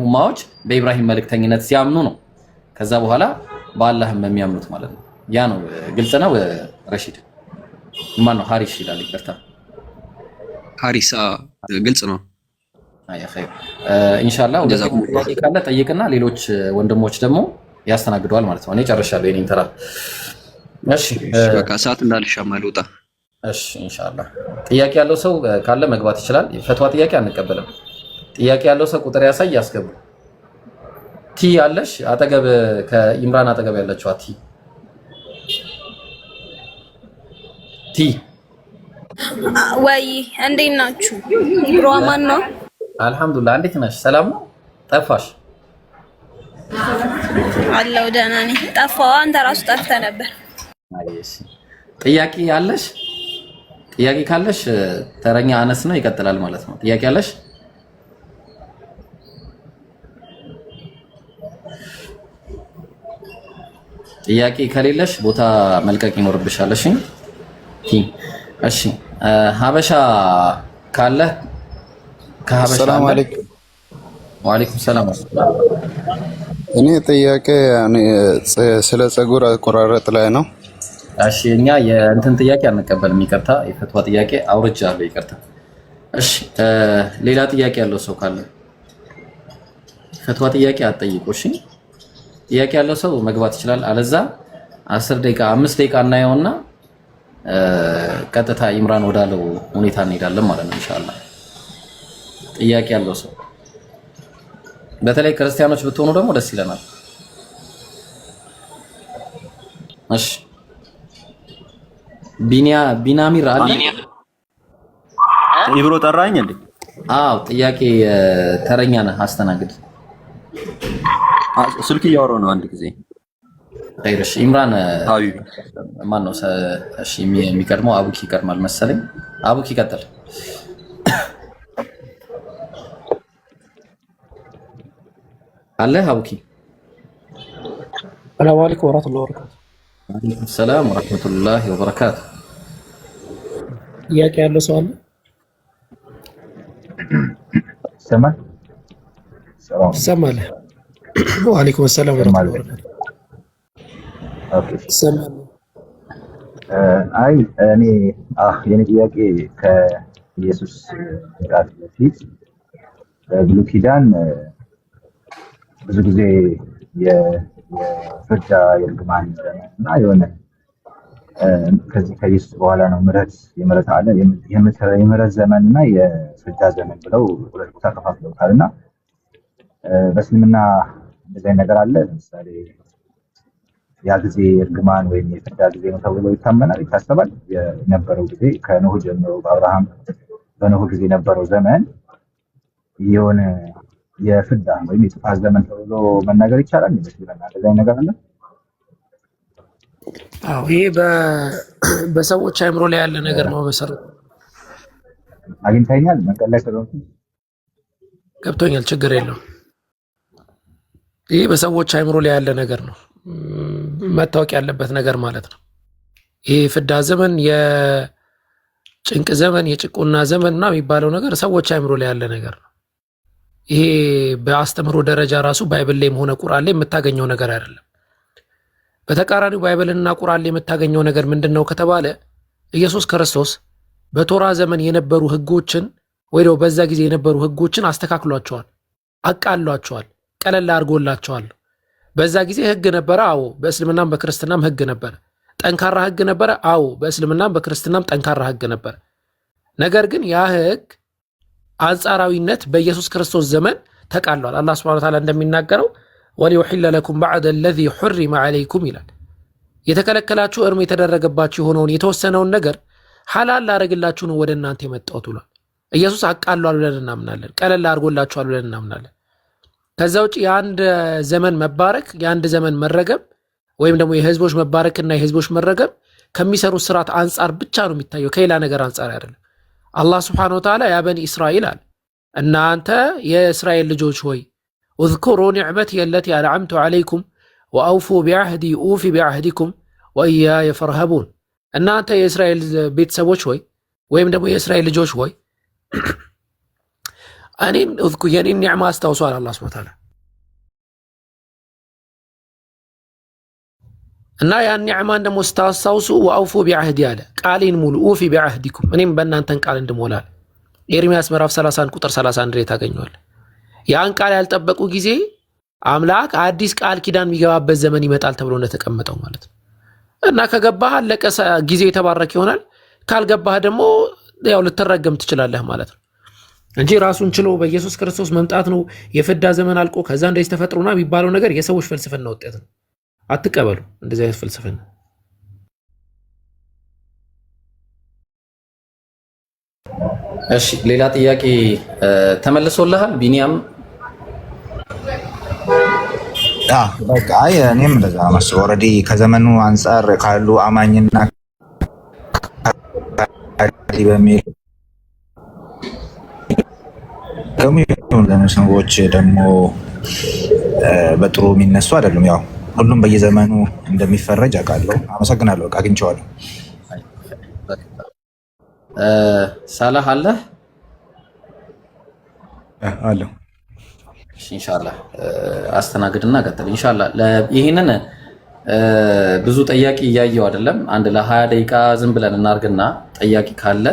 ኡማዎች በኢብራሂም መልእክተኝነት ሲያምኑ ነው ከዛ በኋላ በአላህም የሚያምኑት ማለት ነው። ያ ነው ግልጽ ነው። ረሺድ ማን ነው? ሐሪስ ይላል። ይቅርታ ሐሪስ ግልጽ ነው። አይ ኸይር ኢንሻአላህ ወደ ካለ ጠይቅና ሌሎች ወንድሞች ደግሞ ያስተናግደዋል ማለት ነው። እኔ ጨርሻለሁ የኔን ተራ። እሺ በቃ ሰዓት እንዳልሻማ ልውጣ። እሺ ኢንሻአላህ ጥያቄ ያለው ሰው ካለ መግባት ይችላል። ፈትዋ ጥያቄ አንቀበልም። ጥያቄ ያለው ሰው ቁጥር ያሳይ ያስገቡ። ቲ ያለሽ አጠገብ ከኢምራን አጠገብ ያለችው ቲ ወይ እንዴት ናችሁ? ብሮማን ነው። አልহামዱሊላህ። እንዴት ነሽ? ሰላም ነው? ጠፋሽ? አለው ደህና ነኝ። ጠፋው። አንተ ራሱ ጠፍተህ ነበር። አይሽ ጥያቄ ያለሽ? ጥያቄ ካለሽ ተረኛ አነስ ነው ይቀጥላል ማለት ነው። ጥያቄ ያለሽ? ጥያቄ ከሌለሽ ቦታ መልቀቅ ይኖርብሻል። እሺ ሀበሻ ካለ ከሀበሻ ሰላም አለይኩም። ወአለይኩም ሰላም። እኔ ጥያቄ ስለ ፀጉር አቆራረጥ ላይ ነው። እሺ እኛ የእንትን ጥያቄ አንቀበልም። ይቅርታ የፈትዋ ጥያቄ አውርጃለሁ። ይቅርታ። እሺ ሌላ ጥያቄ ያለው ሰው ካለ ፈትዋ ጥያቄ አትጠይቁ። እሺ ጥያቄ ያለው ሰው መግባት ይችላል። አለዛ 10 ደቂቃ 5 ደቂቃ እናየውና ቀጥታ ኢምራን ወዳለው ሁኔታ እንሄዳለን ማለት ነው ኢንሻአላህ። ጥያቄ ያለው ሰው በተለይ ክርስቲያኖች ብትሆኑ ደግሞ ደስ ይለናል። እሺ ቢናሚር አለ ኢብሮ ጠራኝ እንዴ? አዎ ጥያቄ ተረኛ ነህ አስተናግድ። ስልክ እያወራሁ ነው አንድ ጊዜ። አይርሽ ኢምራን ሀቢብ ማን ነው? እሺ የሚቀድመው አቡኪ ይቀድማል መሰለኝ። አቡኪ ቀጥል። አለ አቡኪ። ሰላም አለይኩም ወራህመቱላሂ ወበረካቱ። ወአለይኩም ሰላም ወራህመቱላሂ ወበረካቱ። ጥያቄ ያለው ሰው አለ? ሰማህ? ሰማህ? ወአለይኩም ሰላም ወራህመቱላሂ ወበረካቱ። አይ እኔ የኔ ጥያቄ ከኢየሱስ ጋር በፊት በብሉይ ኪዳን ብዙ ጊዜ የፍርጃ የእርግማን እና የሆነ ከዚህ ከኢየሱስ በኋላ ነው የምህረት አለ የምህረት ዘመን እና የፍርጃ ዘመን ብለው ሁለት ቦታ ከፋፍለውታል። እና በእስልምና እንደዚህ ነገር አለ። ለምሳሌ ያ ጊዜ እርግማን ወይም የፍዳ ጊዜ ነው ተብሎ ይታሰባል። የነበረው ጊዜ ከኖህ ጀምሮ በአብርሃም በኖህ ጊዜ የነበረው ዘመን የሆነ የፍዳ ወይም የጥፋት ዘመን ተብሎ መናገር ይቻላል ይመስለኛል። እንደዚህ ነገር አለ። አዎ ይሄ በሰዎች አእምሮ ላይ ያለ ነገር ነው። መሰረት አግኝተኛል። መንገድ ላይ ስለሆንኩ ገብቶኛል። ችግር የለውም። ይሄ በሰዎች አእምሮ ላይ ያለ ነገር ነው፣ መታወቅ ያለበት ነገር ማለት ነው። ይሄ ፍዳ ዘመን፣ የጭንቅ ዘመን፣ የጭቆና ዘመን እና የሚባለው ነገር ሰዎች አእምሮ ላይ ያለ ነገር ነው። ይሄ በአስተምህሮ ደረጃ ራሱ ባይብል ላይም ሆነ ቁርአን ላይ የምታገኘው ነገር አይደለም። በተቃራኒው ባይብልና ቁርአን ላይ የምታገኘው ነገር ምንድነው ከተባለ ኢየሱስ ክርስቶስ በቶራ ዘመን የነበሩ ህጎችን ወይ ደግሞ በዛ ጊዜ የነበሩ ህጎችን አስተካክሏቸዋል፣ አቃሏቸዋል፣ ቀለል አድርጎላቸዋል። በዛ ጊዜ ህግ ነበረ። አዎ በእስልምናም በክርስትናም ህግ ነበረ። ጠንካራ ህግ ነበረ። አዎ በእስልምናም በክርስትናም ጠንካራ ህግ ነበረ። ነገር ግን ያ ህግ አንጻራዊነት በኢየሱስ ክርስቶስ ዘመን ተቃሏል። አላህ ሱብሓነሁ ወተዓላ እንደሚናገረው ወሊዩሒለ ለኩም በዕደ አለዚ ሑሪመ ዐለይኩም ይላል። የተከለከላችሁ እርም የተደረገባችሁ የሆነውን የተወሰነውን ነገር ሐላል ላደርግላችሁ ነው ወደ እናንተ የመጣሁት ብሏል። ኢየሱስ አቃሏል ብለን እናምናለን። ቀለል አድርጎላችኋል ብለን እናምናለን። ከዛ ውጭ የአንድ ዘመን መባረክ የአንድ ዘመን መረገም ወይም ደግሞ የህዝቦች መባረክና የህዝቦች መረገም ከሚሰሩት ስርዓት አንጻር ብቻ ነው የሚታየው፣ ከሌላ ነገር አንጻር አይደለም። አላህ ስብሐነሁ ወተዓላ ያ በኒ እስራኤል አለ፣ እናንተ የእስራኤል ልጆች ሆይ እዝኩሩ ኒዕመቲ የለቲ አንዐምቱ ዐለይኩም ወአውፉ ቢዐህዲ ኡፊ ቢዐህዲኩም ወኢያየ ፈርሀቡን። እናንተ የእስራኤል ቤተሰቦች ሆይ ወይም ደግሞ የእስራኤል ልጆች ሆይ እኔን እዝኩ የኔን ኒዕማ አስታውሷል አላህ ሱብሓነሁ ወተዓላ እና ያን ኒዕማን ደግሞ ስታስታውሱ ወአውፉ ቢዐህዲ አለ ቃሌን ሙሉ ኡፊ ቢዐህዲኩም እኔም በእናንተን ቃል እንድሞላል ኤርምያስ ምዕራፍ 31 ቁጥር 31 ላይ ታገኘዋል። ያን ቃል ያልጠበቁ ጊዜ አምላክ አዲስ ቃል ኪዳን የሚገባበት ዘመን ይመጣል ተብሎ እንደተቀመጠው ማለት ነው። እና ከገባህ አለቀ ጊዜ የተባረከ ይሆናል። ካልገባህ ደግሞ ያው ልትረገም ትችላለህ ማለት ነው እንጂ ራሱን ችሎ በኢየሱስ ክርስቶስ መምጣት ነው የፍዳ ዘመን አልቆ ከዛ እንደዚህ ተፈጥሮና የሚባለው ነገር የሰዎች ፍልስፍና ውጤት ነው። አትቀበሉ እንደዚህ አይነት ፍልስፍና። እሺ ሌላ ጥያቄ ተመልሶልሃል ቢኒያም? በቃ እኔም እንደዛ ማስበው ኦልሬዲ ከዘመኑ አንጻር ካሉ አማኝና በሚል ደግሞ ሰዎች ደግሞ በጥሩ የሚነሱ አይደሉም። ያው ሁሉም በየዘመኑ እንደሚፈረጅ አውቃለሁ። አመሰግናለሁ። በቃ አግኝቼዋለሁ። ሳላህ አለ አለው። ኢንሻአላህ አስተናግድና ቀጥል። ኢንሻአላህ ይሄንን ብዙ ጠያቂ እያየው አይደለም። አንድ ለ20 ደቂቃ ዝም ብለን እናርግና ጠያቂ ካለ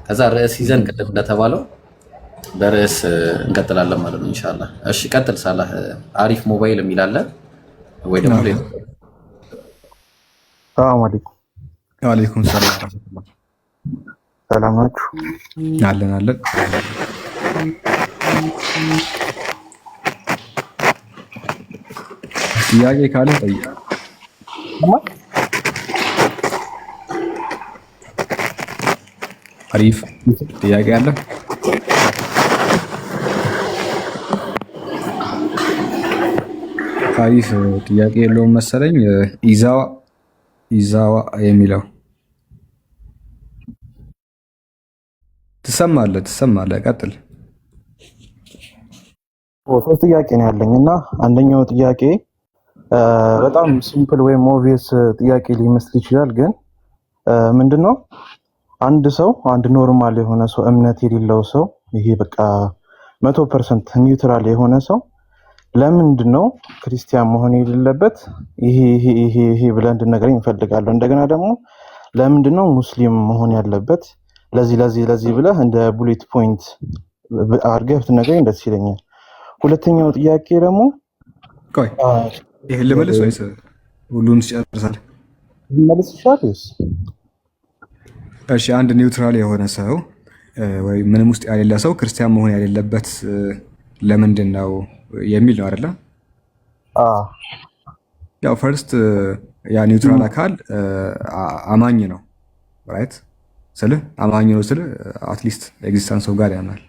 ከዛ ርዕስ ይዘን ቅድም እንደተባለው በርዕስ እንቀጥላለን ማለት ነው ኢንሻአላህ። እሺ ቀጥል ሳላህ። አሪፍ ሞባይል የሚላለ ወይ ደግሞ ሰላም አለይኩም። ወአለይኩም ሰላም ወራህመቱላህ። ሰላም ናችሁ? አለን። ጥያቄ ካለ ጠይቅ። አሪፍ ጥያቄ አለ? አሪፍ ጥያቄ የለውም መሰለኝ። ኢዛዋ የሚለው ትሰማለህ። ቀጥል። ሶስት ጥያቄ ነው ያለኝ እና አንደኛው ጥያቄ በጣም ሲምፕል ወይም ኦብቪየስ ጥያቄ ሊመስል ይችላል። ግን ምንድነው አንድ ኖርማል የሆነ ሰው እምነት የሌለው ሰው ይሄ በቃ 100% ኒውትራል የሆነ ሰው ለምንድነው ክርስቲያን መሆን የሌለበት? ይሄ ብለህ እንድትነግረኝ እፈልጋለሁ። እንደገና ደግሞ ለምንድነው ሙስሊም መሆን ያለበት? ለዚህ ብለህ እንደ ቡሌት ፖይንት አድርገህ ብትነግረኝ ደስ ይለኛል። ሁለተኛው ጥያቄ ደግሞ ቆይ ይሄን ልመልስ ወይስ ሁሉን ትጨርሳለህ? ልመልስ ይሻላል። እሺ አንድ ኒውትራል የሆነ ሰው ወይ ምንም ውስጥ ያሌለ ሰው ክርስቲያን መሆን የሌለበት ለምንድን ነው የሚል ነው አይደለ? ያው ፈርስት ያ ኒውትራል አካል አማኝ ነው ራይት ስልህ አማኝ ነው ስልህ አትሊስት ኤግዚስተንስ ኦፍ ጋድ ያምናል።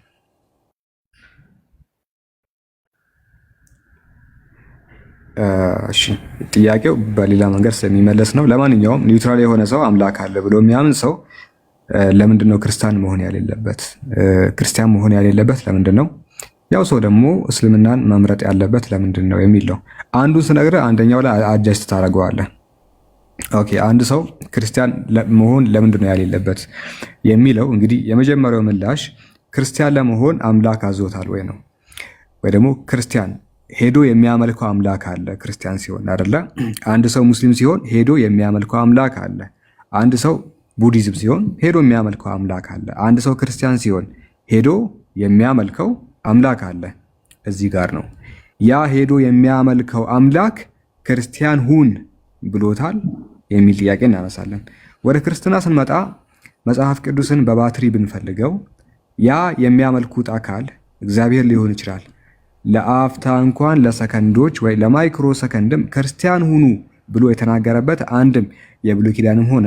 እሺ ጥያቄው በሌላ መንገድ ስለሚመለስ ነው። ለማንኛውም ኒውትራል የሆነ ሰው አምላክ አለ ብሎ የሚያምን ሰው ለምንድን ነው ክርስቲያን መሆን ያሌለበት? ክርስቲያን መሆን ያሌለበት ለምንድን ነው? ያው ሰው ደግሞ እስልምናን መምረጥ ያለበት ለምንድን ነው የሚል ነው። አንዱን ስነግርህ አንደኛው ላይ አጃስት ታደርገዋለህ። ኦኬ አንድ ሰው ክርስቲያን መሆን ለምንድን ነው ያሌለበት የሚለው እንግዲህ የመጀመሪያው ምላሽ ክርስቲያን ለመሆን አምላክ አዞታል ወይ ነው። ወይ ደግሞ ክርስቲያን ሄዶ የሚያመልከው አምላክ አለ ክርስቲያን ሲሆን አይደለ? አንድ ሰው ሙስሊም ሲሆን ሄዶ የሚያመልከው አምላክ አለ። አንድ ሰው ቡዲዝም ሲሆን ሄዶ የሚያመልከው አምላክ አለ። አንድ ሰው ክርስቲያን ሲሆን ሄዶ የሚያመልከው አምላክ አለ። እዚህ ጋር ነው ያ ሄዶ የሚያመልከው አምላክ ክርስቲያን ሁን ብሎታል የሚል ጥያቄ እናነሳለን። ወደ ክርስትና ስንመጣ መጽሐፍ ቅዱስን በባትሪ ብንፈልገው ያ የሚያመልኩት አካል እግዚአብሔር ሊሆን ይችላል። ለአፍታ እንኳን ለሰከንዶች ወይ ለማይክሮ ሰከንድም ክርስቲያን ሁኑ ብሎ የተናገረበት አንድም የብሉይ ኪዳንም ሆነ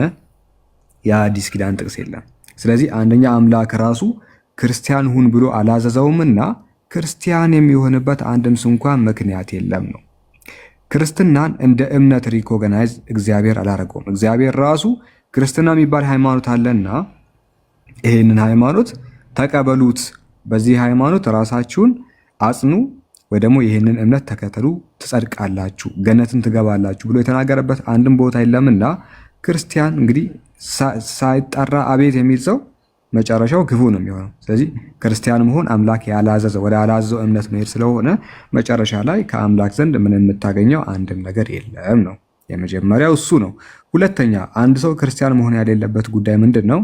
የአዲስ ኪዳን ጥቅስ የለም። ስለዚህ አንደኛ አምላክ ራሱ ክርስቲያን ሁን ብሎ አላዘዘውምና ክርስቲያን የሚሆንበት አንድም እንኳን ምክንያት የለም ነው። ክርስትናን እንደ እምነት ሪኮግናይዝ እግዚአብሔር አላረገውም። እግዚአብሔር ራሱ ክርስትና የሚባል ሃይማኖት አለና ይህንን ሃይማኖት ተቀበሉት፣ በዚህ ሃይማኖት ራሳችሁን አጽኑ ወይ ደግሞ ይህንን እምነት ተከተሉ ትጸድቃላችሁ፣ ገነትን ትገባላችሁ ብሎ የተናገረበት አንድም ቦታ የለምና ክርስቲያን እንግዲህ ሳይጠራ አቤት የሚል ሰው መጨረሻው ክፉ ነው የሚሆነው። ስለዚህ ክርስቲያን መሆን አምላክ ያላዘዘው ወደ አላዘዘው እምነት መሄድ ስለሆነ መጨረሻ ላይ ከአምላክ ዘንድ ምን የምታገኘው አንድም ነገር የለም ነው። የመጀመሪያው እሱ ነው። ሁለተኛ አንድ ሰው ክርስቲያን መሆን የሌለበት ጉዳይ ምንድን ነው?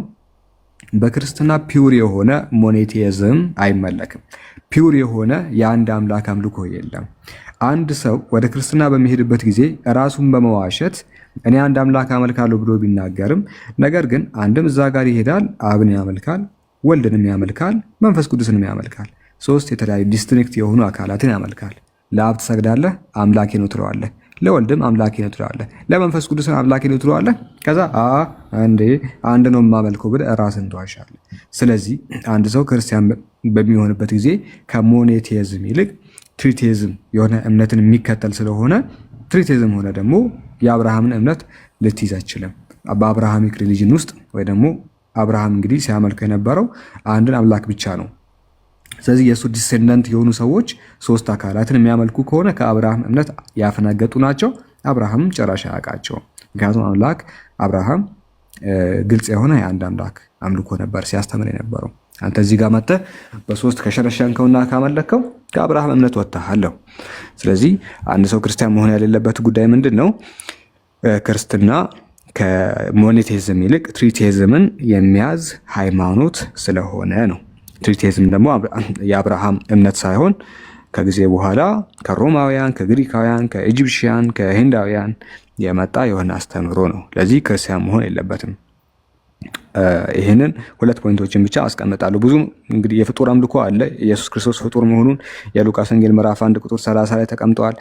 በክርስትና ፒውር የሆነ ሞኔቴዝም አይመለክም። ፒውር የሆነ የአንድ አምላክ አምልኮ የለም። አንድ ሰው ወደ ክርስትና በሚሄድበት ጊዜ ራሱን በመዋሸት እኔ አንድ አምላክ አመልካለሁ ብሎ ቢናገርም ነገር ግን አንድም እዛ ጋር ይሄዳል፣ አብን ያመልካል፣ ወልድንም ያመልካል፣ መንፈስ ቅዱስንም ያመልካል። ሶስት የተለያዩ ዲስቲንክት የሆኑ አካላትን ያመልካል። ለአብ ትሰግዳለህ፣ አምላኬ ነው ትለዋለህ። ለወልድም አምላኬ ነው ትለዋለህ። ለመንፈስ ቅዱስም አምላኬ ነው ትለዋለህ። ከዛ አንድ ነው የማመልከው ብለህ ራስን ትዋሻለህ። ስለዚህ አንድ ሰው ክርስቲያን በሚሆንበት ጊዜ ከሞኔቴዝም ይልቅ ትሪቴዝም የሆነ እምነትን የሚከተል ስለሆነ ትሪቴዝም ሆነ ደግሞ የአብርሃምን እምነት ልትይዝ አይችልም። በአብርሃሚክ ሪሊጅን ውስጥ ወይ ደግሞ አብርሃም እንግዲህ ሲያመልከው የነበረው አንድን አምላክ ብቻ ነው። ስለዚህ የእሱ ዲሴንደንት የሆኑ ሰዎች ሶስት አካላትን የሚያመልኩ ከሆነ ከአብርሃም እምነት ያፈነገጡ ናቸው። አብርሃምም ጭራሽ አያውቃቸውም። ምክንያቱም አምላክ አብርሃም ግልጽ የሆነ የአንድ አምላክ አምልኮ ነበር ሲያስተምር የነበረው። አንተ እዚህ ጋር መጥተህ በሶስት ከሸረሸንከውና ካመለከው ከአብርሃም እምነት ወጥተሃለሁ። ስለዚህ አንድ ሰው ክርስቲያን መሆን የሌለበት ጉዳይ ምንድን ነው? ክርስትና ከሞኔቴዝም ይልቅ ትሪቴዝምን የሚያዝ ሃይማኖት ስለሆነ ነው። ትሪቴዝም ደግሞ የአብርሃም እምነት ሳይሆን ከጊዜ በኋላ ከሮማውያን፣ ከግሪካውያን፣ ከኢጂፕሽያን፣ ከሂንዳውያን የመጣ የሆነ አስተምሮ ነው። ለዚህ ክርስቲያን መሆን የለበትም። ይህንን ሁለት ፖይንቶችን ብቻ አስቀምጣለሁ። ብዙ እንግዲህ የፍጡር አምልኮ አለ። ኢየሱስ ክርስቶስ ፍጡር መሆኑን የሉቃስ ወንጌል ምዕራፍ 1 ቁጥር 30 ላይ ተቀምጧል።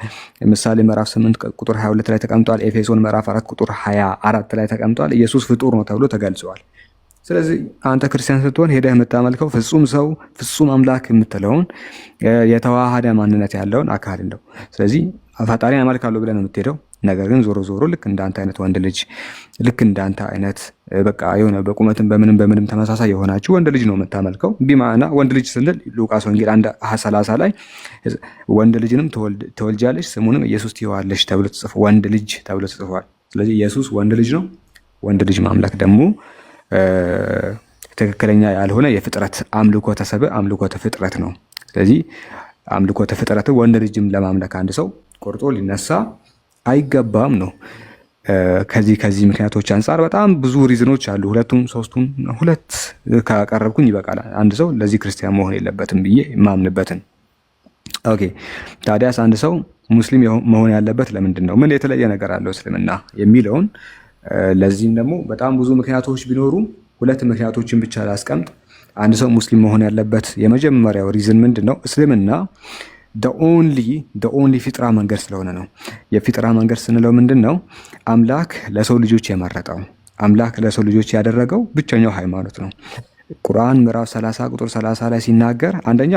ምሳሌ ምዕራፍ 8 ቁጥር 22 ላይ ተቀምጧል። ኤፌሶን ምዕራፍ 4 ቁጥር 24 ላይ ተቀምጧል። ኢየሱስ ፍጡር ነው ተብሎ ተገልጿል። ስለዚህ አንተ ክርስቲያን ስትሆን ሄደህ የምታመልከው ፍጹም ሰው ፍጹም አምላክ የምትለውን የተዋሃደ ማንነት ያለውን አካል ነው። ስለዚህ ፈጣሪን አመልካለሁ ብለህ ነው የምትሄደው። ነገር ግን ዞሮ ዞሮ ልክ እንዳንተ አይነት ወንድ ልጅ ልክ እንዳንተ አይነት በቃ የሆነ በቁመትም በምንም ተመሳሳይ የሆናችሁ ወንድ ልጅ ነው የምታመልከው። ቢማና ወንድ ልጅ ስንል ሉቃስ ወንጌል 1:30 ላይ ወንድ ልጅንም ትወልጃለሽ ስሙንም ኢየሱስ ትይዋለሽ ተብሎ ተጽፏል። ወንድ ልጅ ተብሎ ተጽፏል። ስለዚህ ኢየሱስ ወንድ ልጅ ነው። ወንድ ልጅ ማምለክ ደግሞ ትክክለኛ ያልሆነ የፍጥረት አምልኮተ ሰብእ አምልኮተ ፍጥረት ነው። ስለዚህ አምልኮተ ፍጥረት ወንድ ልጅም ለማምለክ አንድ ሰው ቆርጦ ሊነሳ አይገባም ነው። ከዚህ ምክንያቶች አንፃር በጣም ብዙ ሪዝኖች አሉ። ሁለት ካቀረብኩኝ ይበቃል። አንድ ሰው ለዚህ ክርስቲያን መሆን የለበትም ብዬ የማምንበትን። ኦኬ ታዲያስ አንድ ሰው ሙስሊም መሆን ያለበት ለምንድን ነው? ምን የተለየ ነገር አለው እስልምና የሚለውን ለዚህም ደግሞ በጣም ብዙ ምክንያቶች ቢኖሩ ሁለት ምክንያቶችን ብቻ ላስቀምጥ። አንድ ሰው ሙስሊም መሆን ያለበት የመጀመሪያው ሪዝን ምንድን ነው? እስልምና ኦንሊ ፊጥራ መንገድ ስለሆነ ነው። የፊጥራ መንገድ ስንለው ምንድን ነው? አምላክ ለሰው ልጆች የመረጠው አምላክ ለሰው ልጆች ያደረገው ብቸኛው ሃይማኖት ነው። ቁርአን ምዕራፍ 30 ቁጥር 30 ላይ ሲናገር አንደኛ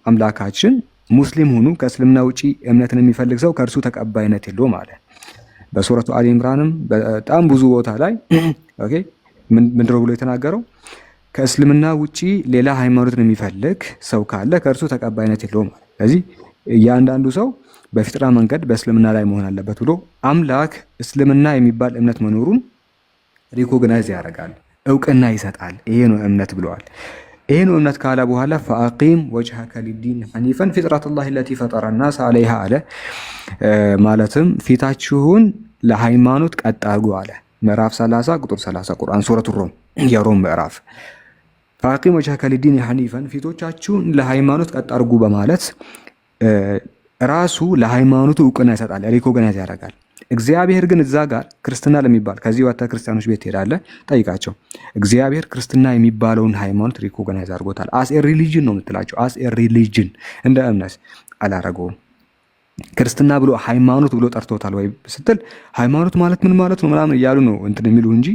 አምላካችን ሙስሊም ሆኑ ከእስልምና ውጪ እምነትን የሚፈልግ ሰው ከእርሱ ተቀባይነት የለውም አለ። በሱረቱ አሊ ኢምራንም በጣም ብዙ ቦታ ላይ ኦኬ ምንድነው ብሎ የተናገረው? ከእስልምና ውጪ ሌላ ሃይማኖትን የሚፈልግ ሰው ካለ ከእርሱ ተቀባይነት የለውም። ስለዚህ እያንዳንዱ ሰው በፊጥራ መንገድ በእስልምና ላይ መሆን አለበት ብሎ አምላክ እስልምና የሚባል እምነት መኖሩን ሪኮግናይዝ ያደርጋል፣ እውቅና ይሰጣል። ይሄ ነው እምነት ብለዋል። ይሄ ነው እምነት ካለ በኋላ ፈአቂም ወጅሀከ ሊዲን ሐኒፈን ፊጥረተላሂ ለቲ ፈጠረ ናስ ዐለይሃ አለ። ማለትም ፊታችሁን ለሃይማኖት ቀጥ አድርጉ አለ። ምዕራፍ 30 ቁጥር 30 ቁርአን ሱረቱ ሮም የሮም ምዕራፍ ፈአቂም ወጅሀከ ሊዲን ሐኒፈን ፊቶቻችሁን ለሃይማኖት ቀጥ አድርጉ በማለት ራሱ ለሃይማኖቱ እውቅና ይሰጣል፣ ሪኮግናይዝ ያደርጋል። እግዚአብሔር ግን እዛ ጋር ክርስትና ለሚባል ከዚህ ወጣ ክርስቲያኖች ቤት ሄዳለ ጠይቃቸው። እግዚአብሔር ክርስትና የሚባለውን ሃይማኖት ሪኮግናይዝ አድርጎታል። አስ ኤ ሪሊጅን ነው የምትላቸው። አስ ኤ ሪሊጅን እንደ እምነት አላረገውም። ክርስትና ብሎ ሃይማኖት ብሎ ጠርቶታል ወይ ስትል ሃይማኖት ማለት ምን ማለት ነው ምናምን እያሉ ነው እንትን የሚሉ እንጂ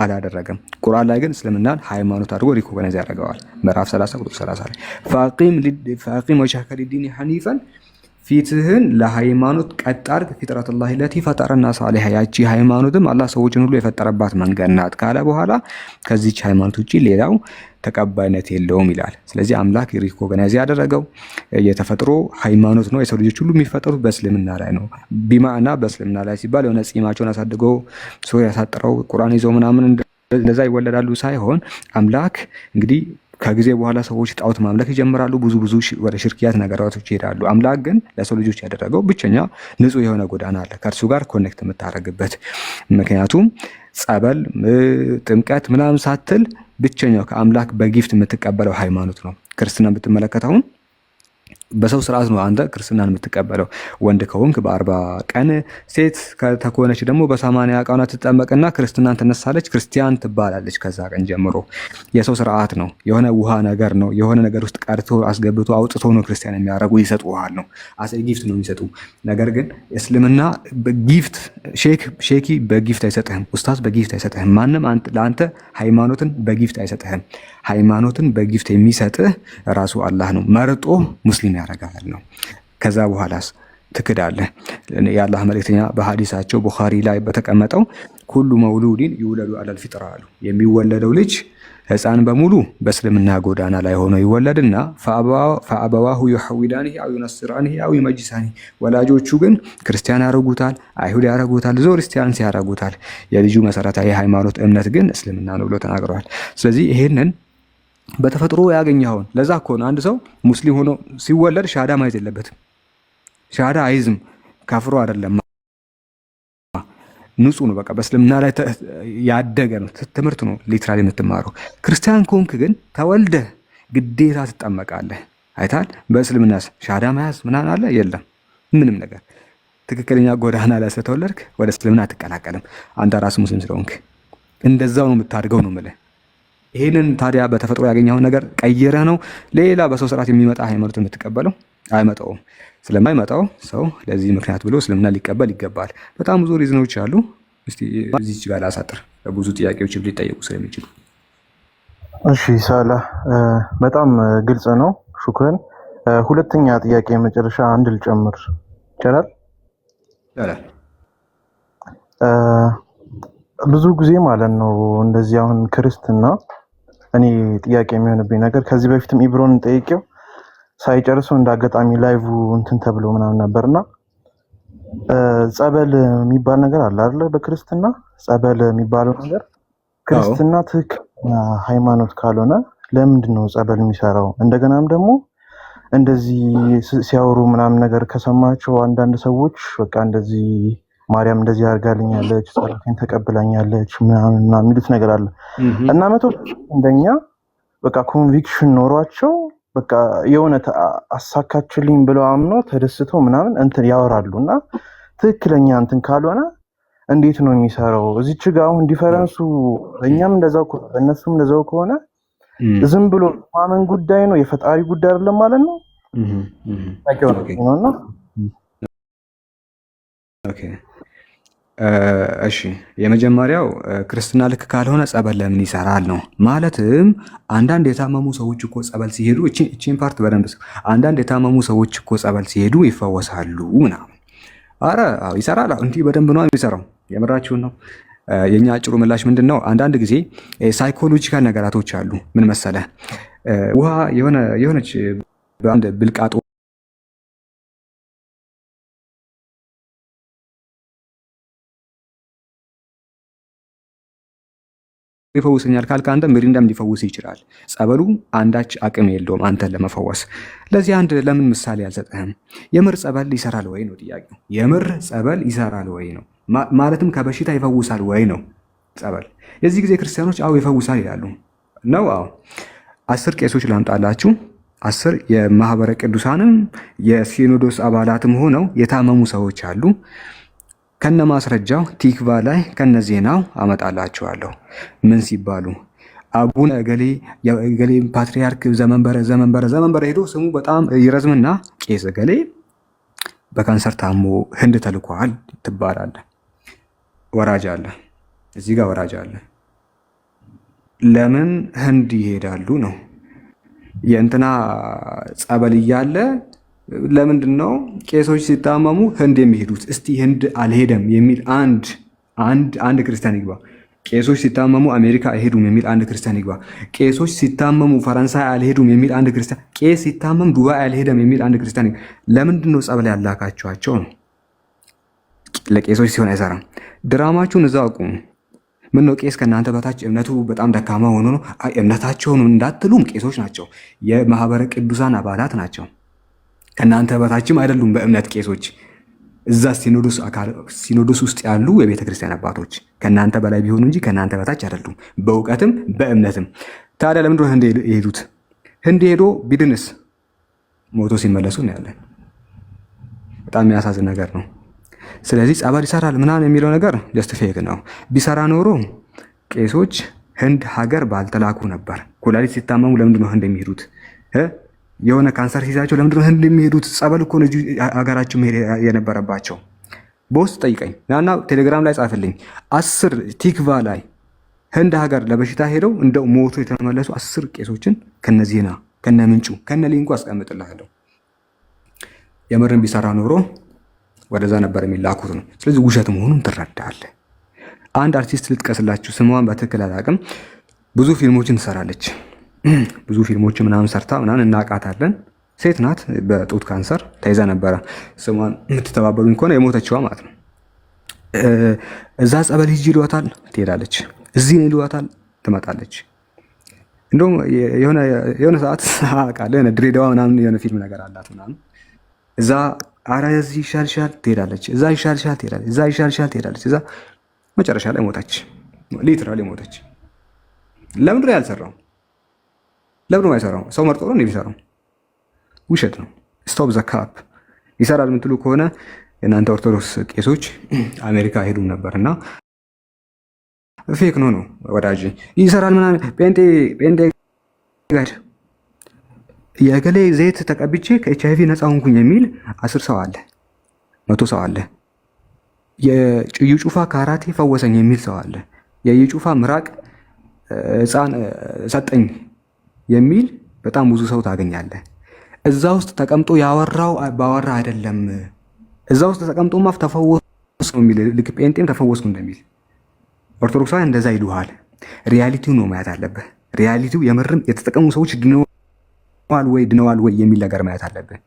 አላደረገም። ቁርአን ላይ ግን እስልምናን ሃይማኖት አድርጎ ሪኮግናይዝ ያደርገዋል። ምዕራፍ 30 ቁጥር 30 ላይ ፈአቂም ወጅሀከ ሊዲን ሐኒፈን ፊትህን ለሃይማኖት ቀጥ አድርግ ፊጥረተላሂ ለቲ ፈጠረ ናስ ዐለይሃ ያቺ ሃይማኖትም አላህ ሰዎችን ሁሉ የፈጠረባት መንገድ ናት ካለ በኋላ ከዚች ሃይማኖት ውጪ ሌላው ተቀባይነት የለውም ይላል። ስለዚህ አምላክ ሪኮግናይዝ ያደረገው የተፈጥሮ ሃይማኖት ነው። የሰው ልጆች ሁሉ የሚፈጠሩት በእስልምና ላይ ነው። ቢማዕና በእስልምና ላይ ሲባል የሆነ ጺማቸውን አሳድገው ሰው ያሳጥረው ቁርአን ይዘው ምናምን እንደዛ ይወለዳሉ ሳይሆን አምላክ እንግዲህ ከጊዜ በኋላ ሰዎች ጣዖት ማምለክ ይጀምራሉ። ብዙ ወደ ሽርክያት ነገራቶች ይሄዳሉ። አምላክ ግን ለሰው ልጆች ያደረገው ብቸኛ ንጹህ የሆነ ጎዳና አለ ከእርሱ ጋር ኮኔክት የምታደርግበት። ምክንያቱም ጸበል፣ ጥምቀት ምናምን ሳትል ብቸኛው ከአምላክ በጊፍት የምትቀበለው ሃይማኖት ነው። ክርስትና የምትመለከተውን በሰው ስርዓት ነው አንተ ክርስትናን የምትቀበለው። ወንድ ከሆንክ በ40 ቀን፣ ሴት ከተኮነች ደግሞ በ80 ቀኗ ትጠመቅና ክርስትናን ትነሳለች፣ ክርስቲያን ትባላለች። ከዛ ቀን ጀምሮ የሰው ስርዓት ነው። የሆነ ውሃ ነገር ነው፣ የሆነ ነገር ውስጥ ቀርቶ አስገብቶ አውጥቶ ነው ክርስቲያን የሚያደርጉ። ይሰጡሃል ነው አሴ ጊፍት ነው የሚሰጡ። ነገር ግን እስልምና በጊፍት ሼኪ በጊፍት አይሰጥህም፣ ኡስታዝ በጊፍት አይሰጥህም። ማንም ለአንተ ሃይማኖትን በጊፍት አይሰጥህም። ሃይማኖትን በጊፍት የሚሰጥህ ራሱ አላህ ነው፣ መርጦ ሙስሊም ያደርጋል ነው። ከዛ በኋላስ ትክዳለህ። የአላህ መልእክተኛ በሐዲሳቸው ቡኻሪ ላይ በተቀመጠው ኩሉ መውሉዲን ይውለዱ አለል ፊጥራ አሉ። የሚወለደው ልጅ ህፃን በሙሉ በእስልምና ጎዳና ላይ ሆኖ ይወለድና ፈአበዋሁ ዩሐዊዳኒሂ አው ዩነስራኒሂ አው ዩመጅሳኒሂ፣ ወላጆቹ ግን ክርስቲያን ያደርጉታል፣ አይሁድ ያደርጉታል፣ ዞሪስቲያንስ ያደርጉታል። የልጁ መሰረታዊ ሃይማኖት እምነት ግን እስልምና ነው ብሎ ተናግረዋል። ስለዚህ ይሄንን በተፈጥሮ ያገኘኸውን ለዛ እኮ ነው አንድ ሰው ሙስሊም ሆኖ ሲወለድ ሻሃዳ ማየት የለበትም። ሻሃዳ አይዝም፣ ከፍሮ አይደለም፣ ንጹህ ነው። በቃ በእስልምና ላይ ያደገ ነው፣ ትምህርት ነው ሊትራሊ የምትማረው። ክርስቲያን ከሆንክ ግን ተወልደህ ግዴታ ትጠመቃለህ። አይታል። በእስልምና ሻሃዳ መያዝ ምናምን አለ የለም፣ ምንም ነገር። ትክክለኛ ጎዳና ላይ ስለተወለድክ ወደ እስልምና አትቀላቀልም። አንተ ራስ ሙስሊም ስለሆንክ እንደዛው ነው የምታድገው ነው የምልህ። ይሄንን ታዲያ በተፈጥሮ ያገኘውን ነገር ቀይረህ ነው ሌላ በሰው ስርዓት የሚመጣ ሃይማኖት የምትቀበለው? አይመጣውም። ስለማይመጣው ሰው ለዚህ ምክንያት ብሎ እስልምና ሊቀበል ይገባል። በጣም ብዙ ሪዝኖች አሉ። እስቲ እዚች ጋር ላሳጥር፣ ብዙ ጥያቄዎች ሊጠየቁ ስለሚችሉ። እሺ ሳላህ በጣም ግልጽ ነው። ሹክረን። ሁለተኛ ጥያቄ መጨረሻ አንድ ልጨምር ይቻላል? ይቻላል። ብዙ ጊዜ ማለት ነው እንደዚህ አሁን ክርስትና እኔ ጥያቄ የሚሆንብኝ ነገር ከዚህ በፊትም ኢብሮን ጠይቄው ሳይጨርሰው እንዳጋጣሚ ላይቭ እንትን ተብሎ ምናምን ነበርና ጸበል የሚባል ነገር አለ አይደለ? በክርስትና ጸበል የሚባለው ነገር ክርስትና ትክክለኛ ሃይማኖት ካልሆነ ለምንድን ነው ጸበል የሚሰራው? እንደገናም ደግሞ እንደዚህ ሲያወሩ ምናምን ነገር ከሰማቸው አንዳንድ ሰዎች በቃ እንደዚህ ማርያም እንደዚህ አድርጋልኛለች፣ ጸሎቴን ተቀብላኛለች ምናምን የሚሉት ነገር አለ እና መቶ እንደኛ በቃ ኮንቪክሽን ኖሯቸው በቃ የሆነ አሳካችልኝ ብለው አምኖ ተደስተው ምናምን እንትን ያወራሉ እና ትክክለኛ እንትን ካልሆነ እንዴት ነው የሚሰራው? እዚች ጋር አሁን ዲፈረንሱ እኛም እንደዛው እነሱም እንደዛው ከሆነ ዝም ብሎ ማመን ጉዳይ ነው፣ የፈጣሪ ጉዳይ አይደለም ማለት ነው። ኦኬ እሺ፣ የመጀመሪያው ክርስትና ልክ ካልሆነ ጸበል ለምን ይሰራል ነው። ማለትም አንዳንድ የታመሙ ሰዎች እኮ ጸበል ሲሄዱ እቺን ፓርት በደንብ አንዳንድ የታመሙ ሰዎች እኮ ጸበል ሲሄዱ ይፈወሳሉ ምናምን። አረ አዎ ይሰራል። እንዲህ በደንብ ነው የሚሰራው። የምራችሁን ነው። የኛ አጭሩ ምላሽ ምንድን ነው? አንዳንድ ጊዜ ሳይኮሎጂካል ነገራቶች አሉ። ምን መሰለህ? ውሃ የሆነች በአንድ ብልቃጦ ይፈውሰኛል ካልክ አንተ ሚሪንዳም ሊፈውስ ይችላል። ጸበሉ አንዳች አቅም የለውም አንተን ለመፈወስ። ለዚህ አንድ ለምን ምሳሌ አልሰጠህም? የምር ጸበል ይሰራል ወይ ነው ጥያቄው። የምር ጸበል ይሰራል ወይ ነው ማለትም ከበሽታ ይፈውሳል ወይ ነው ጸበል። የዚህ ጊዜ ክርስቲያኖች አዎ ይፈውሳል ይላሉ ነው። አዎ 10 ቄሶች ላምጣላችሁ። 10 የማህበረ ቅዱሳንም የሲኖዶስ አባላትም ሆነው የታመሙ ሰዎች አሉ። ከነ ማስረጃው ቲክቫ ላይ ከነ ዜናው አመጣላችኋለሁ። ምን ሲባሉ አቡነ እገሌ ፓትሪያርክ ዘመንበረ ሄዶ ስሙ በጣም ይረዝምና ቄስ እገሌ በካንሰር ታሞ ህንድ ተልኳል ትባላለ። ወራጅ አለ፣ እዚህ ጋር ወራጅ አለ። ለምን ህንድ ይሄዳሉ ነው? የእንትና ጸበል እያለ ለምንድን ነው ቄሶች ሲታመሙ ህንድ የሚሄዱት? እስቲ ህንድ አልሄደም የሚል አንድ ክርስቲያን ይግባ። ቄሶች ሲታመሙ አሜሪካ አይሄዱም የሚል አንድ ክርስቲያን ይግባ። ቄሶች ሲታመሙ ፈረንሳይ አልሄዱም የሚል አንድ ክርስቲያን፣ ቄስ ሲታመም ዱባይ አልሄደም የሚል አንድ ክርስቲያን ይግባ። ለምንድን ነው ጸበል ያላካቸዋቸው ነው? ለቄሶች ሲሆን አይሰራም። ድራማችሁን እዛው አቁሙ። ምን ነው ቄስ ከእናንተ በታች እምነቱ በጣም ደካማ ሆኖ ነው? አይ እምነታቸውን እንዳትሉም ቄሶች ናቸው፣ የማህበረ ቅዱሳን አባላት ናቸው። ከእናንተ በታችም አይደሉም በእምነት ቄሶች፣ እዛ ሲኖዶስ ውስጥ ያሉ የቤተ ክርስቲያን አባቶች ከእናንተ በላይ ቢሆኑ እንጂ ከእናንተ በታች አይደሉም፣ በእውቀትም በእምነትም። ታዲያ ለምንድን ነው ህንድ የሄዱት? ህንድ ሄዶ ቢድንስ ሞቶ ሲመለሱ እናያለን። በጣም የሚያሳዝን ነገር ነው። ስለዚህ ጸበል ይሰራል ምናምን የሚለው ነገር ጀስት ፌክ ነው። ቢሰራ ኖሮ ቄሶች ህንድ ሀገር ባልተላኩ ነበር። ኩላሊት ሲታመሙ ለምንድን ነው ህንድ የሚሄዱት? የሆነ ካንሰር ሲይዛቸው ለምንድን ነው ህንድ የሚሄዱት? ጸበል እኮ ነው ሀገራቸው መሄድ የነበረባቸው። በውስጥ ጠይቀኝ እና ቴሌግራም ላይ ጻፍልኝ። 10 ቲክቫ ላይ ህንድ ሀገር ለበሽታ ሄደው እንደው ሞቶ የተመለሱ 10 ቄሶችን ከነዚህና ከነ ምንጩ ከነ ሊንኩ አስቀምጥልሃለሁ። የምርን ቢሰራ ኖሮ ወደዛ ነበር የሚላኩት ነው። ስለዚህ ውሸት መሆኑን ትረዳለህ። አንድ አርቲስት ልጥቀስላችሁ፣ ስሟን በትክክል አላውቅም። ብዙ ፊልሞችን ትሰራለች። ብዙ ፊልሞች ምናምን ሰርታ ምናምን እናውቃታለን። ሴት ናት። በጡት ካንሰር ተይዛ ነበረ። ስሟን የምትተባበሩኝ ከሆነ የሞተችዋ ማለት ነው። እዛ ጸበል ሂጂ ይሏታል፣ ትሄዳለች። እዚህ ነው ይሏታል፣ ትመጣለች። እንደውም የሆነ ሰዓት አውቃለሁ የሆነ ድሬዳዋ ምናምን የሆነ ፊልም ነገር አላት ምናምን እዛ አረ እዚህ ይሻልሻል ትሄዳለች፣ እዛ ይሻልሻል ትሄዳለች፣ እዛ ይሻልሻል ትሄዳለች። እዛ መጨረሻ ላይ ሞተች። ሊትራሊ ሞተች። ለምንድን ነው ያልሰራው? ለምንድን ነው የማይሰራው? ሰው መርጦ ነው የሚሰራው? ውሸት ነው። ስቶፕ ዘ ካፕ። ይሰራል የምትሉ ከሆነ የእናንተ ኦርቶዶክስ ቄሶች አሜሪካ ሄዱም ነበርና ፌክ ነው ወዳጅ። ይሰራል ምናምን ጴንጤ ጋር የገሌ ዘይት ተቀብቼ ከኤችአይቪ ነፃ ሆንኩኝ የሚል 10 ሰው አለ፣ 100 ሰው አለ። የጭዩ ጩፋ ካራቴ ፈወሰኝ የሚል ሰው አለ። የዩ ጩፋ ምራቅ ህፃን ሰጠኝ የሚል በጣም ብዙ ሰው ታገኛለህ። እዛ ውስጥ ተቀምጦ ያወራው ባወራ አይደለም። እዛ ውስጥ ተቀምጦ ማፍ ተፈወስኩ ነው የሚል፣ ልክ ጴንጤም ተፈወስኩ እንደሚል። ኦርቶዶክሳውያን እንደዛ ይሉሃል። ሪያሊቲው ነው ማየት አለብህ። ሪያሊቲው የምርም የተጠቀሙ ሰዎች ድነዋል ወይ የሚል ነገር ማየት አለብህ።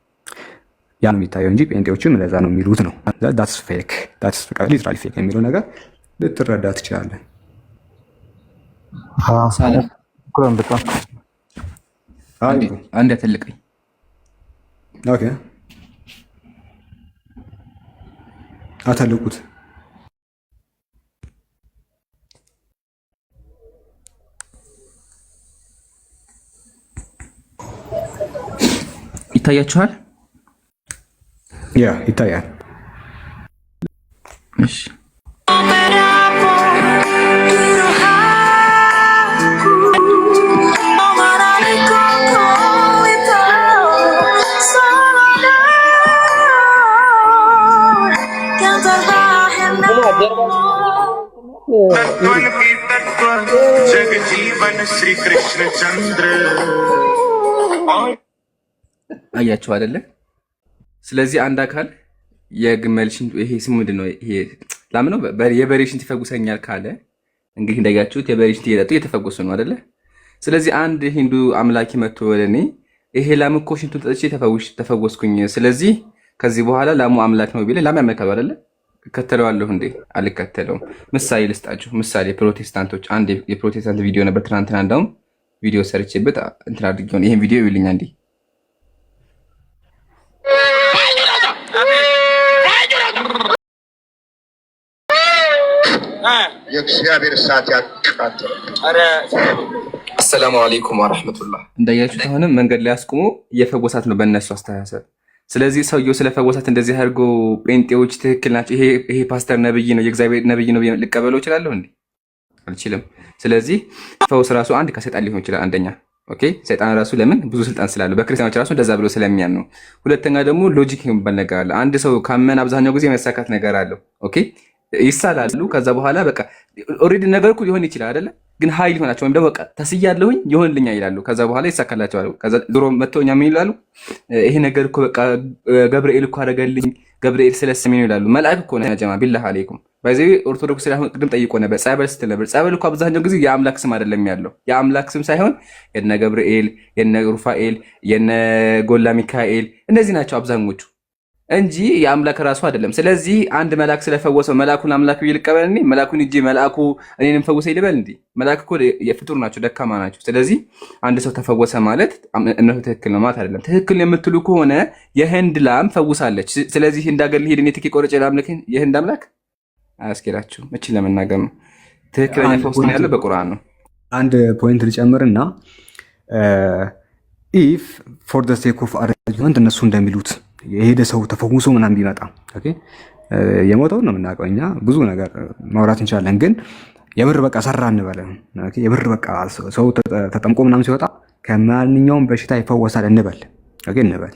ያ ነው የሚታየው እንጂ ጴንጤዎችም ለዛ ነው የሚሉት ነው። ዳትስ ፌክ፣ ዳትስ ሊትራሊ ፌክ የሚለው ነገር ልትረዳ ትችላለህ። አንድ ያተልቀኝ። ኦኬ አተልቁት። ይታያችኋል? ያ ይታያል። እሺ አያችሁ አይደለ? ስለዚህ አንድ አካል የግመል ሽንት ይሄ ስሙ ምንድን ነው? ይሄ ላም ነው። የበሬ ሽንት ይፈጉሰኛል ካለ እንግዲህ እንዳያችሁት የበሬ ሽንት እየጠጡ እየተፈወሱ ነው አይደለ? ስለዚህ አንድ ሂንዱ አምላኪ መጥቶ ወደ እኔ ይሄ ላም እኮ ሽንቱን ጠጥቼ ተፈወስኩኝ፣ ስለዚህ ከዚህ በኋላ ላሙ አምላክ ነው ቢል ላም ያመልካሉ አይደለ? እከተለዋለሁ እንዴ? አልከተለውም። ምሳሌ ልስጣችሁ። ምሳሌ ፕሮቴስታንቶች፣ አንድ የፕሮቴስታንት ቪዲዮ ነበር ትናንትና፣ እንዳውም ቪዲዮ ሰርቼበት እንትን አድርጌው ይሄን ቪዲዮ ይልኛ እንዴ የእግዚአብሔር ሰዓት ያቃጥል። አሰላሙ አለይኩም ወራህመቱላህ። እንዳያችሁት አሁንም መንገድ ላይ አስቁሞ እየፈወሳት ነው በእነሱ አስተሳሰብ። ስለዚህ ሰውየው ስለፈወሳት እንደዚህ አድርጎ ጴንጤዎች ትክክል ናቸው፣ ይሄ ፓስተር ነብይ ነው፣ የእግዚአብሔር ነብይ ነው ልቀበለው እችላለሁ እንዴ? አልችልም። ስለዚህ ፈውስ ራሱ አንድ ከሰይጣን ሊሆን ይችላል። አንደኛ ኦኬ፣ ሰይጣን ራሱ ለምን ብዙ ስልጣን ስላለው በክርስቲያኖች ራሱ እንደዛ ብሎ ስለሚያን ነው። ሁለተኛ ደግሞ ሎጂክ የሚባል ነገር አለ። አንድ ሰው ካመን አብዛኛው ጊዜ መሳካት ነገር አለው። ኦኬ፣ ይሳላሉ። ከዛ በኋላ በቃ ኦልሬዲ ነገር እኮ ሊሆን ይችላል አይደለ? ግን ኃይል ይሆናቸው ወይም ደግሞ በቃ ተስያለሁኝ ይሆንልኛል ይላሉ። ከዛ በኋላ ይሳካላቸዋል። ከዛ ድሮ መተውኛ ምን ይላሉ? ይሄ ነገር እኮ በቃ ገብርኤል እኮ አደረገልኝ፣ ገብርኤል ስለስሜ ነው ይላሉ። መልአክ እኮ ነው ጀማ ቢላህ አለይኩም። በዚህ ኦርቶዶክስ ላይ ቅድም ጠይቆ ነበር፣ ጸበል ስትል ነበር። ጸበል እኮ አብዛኛው ጊዜ የአምላክ ስም አይደለም ያለው። የአምላክ ስም ሳይሆን የነ ገብርኤል፣ የነ ሩፋኤል፣ የነ ጎላ ሚካኤል እነዚህ ናቸው አብዛኞቹ። እንጂ የአምላክ ራሱ አይደለም። ስለዚህ አንድ መልአክ ስለፈወሰው መልአኩን አምላክ ብዬ ልቀበል እንዴ? መልአኩን እጂ መልአኩ እኔንም ፈወሰኝ ልበል እንዴ? መልአክ እኮ የፍጡር ናቸው፣ ደካማ ናቸው። ስለዚህ አንድ ሰው ተፈወሰ ማለት እነሱ ትክክል ነው ማለት አይደለም። ትክክል የምትሉ ከሆነ የህንድ ላም ፈውሳለች። ስለዚህ ህንድ ሀገር ልሄድ እኔ ትኬት ቆርጬ ላምልክ የህንድ አምላክ አያስኬዳችሁም። እቺን ለመናገር ነው። ትክክለኛ ፈውስ ያለው በቁርአን ነው። አንድ ፖይንት ልጨምርና ኢፍ ፎር ዘ ሴክ ኦፍ አርጊመንት እነሱ እንደሚሉት የሄደ ሰው ተፈውሶ ምናምን ቢመጣ ኦኬ፣ የሞተውን ነው የምናውቀው እኛ ብዙ ነገር ማውራት እንችላለን። ግን የብር በቃ ሰራ እንበለ ኦኬ፣ የብር በቃ ሰው ተጠምቆ ምናምን ሲወጣ ከማንኛውም በሽታ ይፈወሳል እንበል ኦኬ፣ እንበል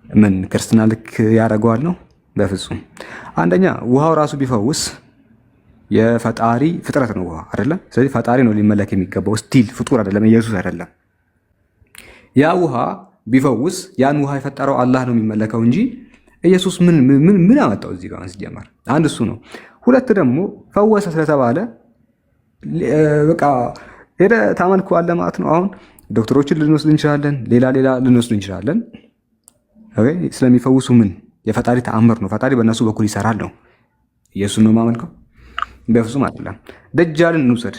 ምን ክርስትና ልክ ያደርገዋል ነው? በፍጹም። አንደኛ ውሃው ራሱ ቢፈውስ የፈጣሪ ፍጥረት ነው ውሃ አይደለም። ስለዚህ ፈጣሪ ነው ሊመለክ የሚገባው፣ ስቲል ፍጡር አይደለም፣ ኢየሱስ አይደለም። ያ ውሃ ቢፈውስ ያን ውሃ የፈጠረው አላህ ነው የሚመለከው እንጂ ኢየሱስ ምን አመጣው እዚህ ጋር ሲጀመር? አንድ እሱ ነው። ሁለት ደግሞ ፈወሰ ስለተባለ በቃ ሄደ ታመልከዋለህ ማለት ነው። አሁን ዶክተሮችን ልንወስድ እንችላለን፣ ሌላ ልንወስድ እንችላለን። ኦኬ፣ ስለሚፈውሱ ምን የፈጣሪ ተአምር ነው፣ ፈጣሪ በእነሱ በኩል ይሰራል ነው። ኢየሱስ ነው ማመልከው? በፍጹም አይደለም። ደጃልን እንውሰድ።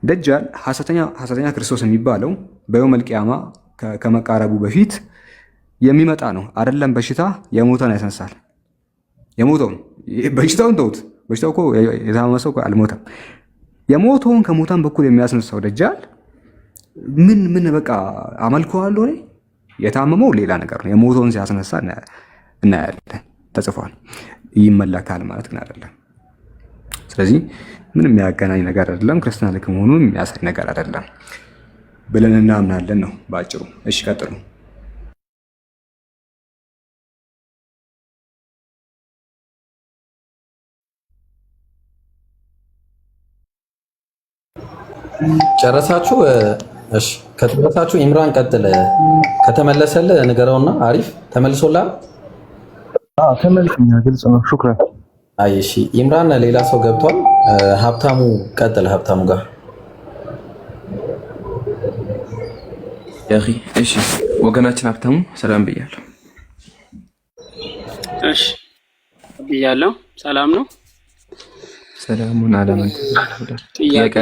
ደጃል ሐሰተኛ ክርስቶስ የሚባለው በየውመል ቂያማ ከመቃረቡ በፊት የሚመጣ ነው አይደለም። በሽታ የሞተን ያስነሳል። የሞተውን በሽታውን ተውት። በሽታው እኮ የታመመ ሰው አልሞተም። የሞተውን ከሞታን በኩል የሚያስነሳው ደጃል ምን በቃ አመልከዋለሁ እኔ። የታመመው ሌላ ነገር ነው። የሞተውን ሲያስነሳ እናያለን፣ ተጽፏል። ይመለካል ማለት ግን አይደለም። ስለዚህ ምንም የሚያገናኝ ነገር አይደለም። ክርስትና ልክ መሆኑን የሚያሳይ ነገር አይደለም ብለን እናምናለን ነው ባጭሩ። እሺ ቀጥሉ። ጨረሳችሁ? እሺ ከተመለሳችሁ ኢምራን ቀጥል። ከተመለሰልህ ንገረውና። አሪፍ ተመልሶላል? ተመልሶኛል። ግልጽ ነው። ሹክራን። አይ እሺ ኢምራን ሌላ ሰው ገብቷል። ሀብታሙ ቀጥል። ሀብታሙ ጋር እሺ ወገናችን ሀብታሙ ሰላም ብያለሁ። እሺ ብያለሁ። ሰላም ነው። ሰላሙን አለመንተ ጥያቄ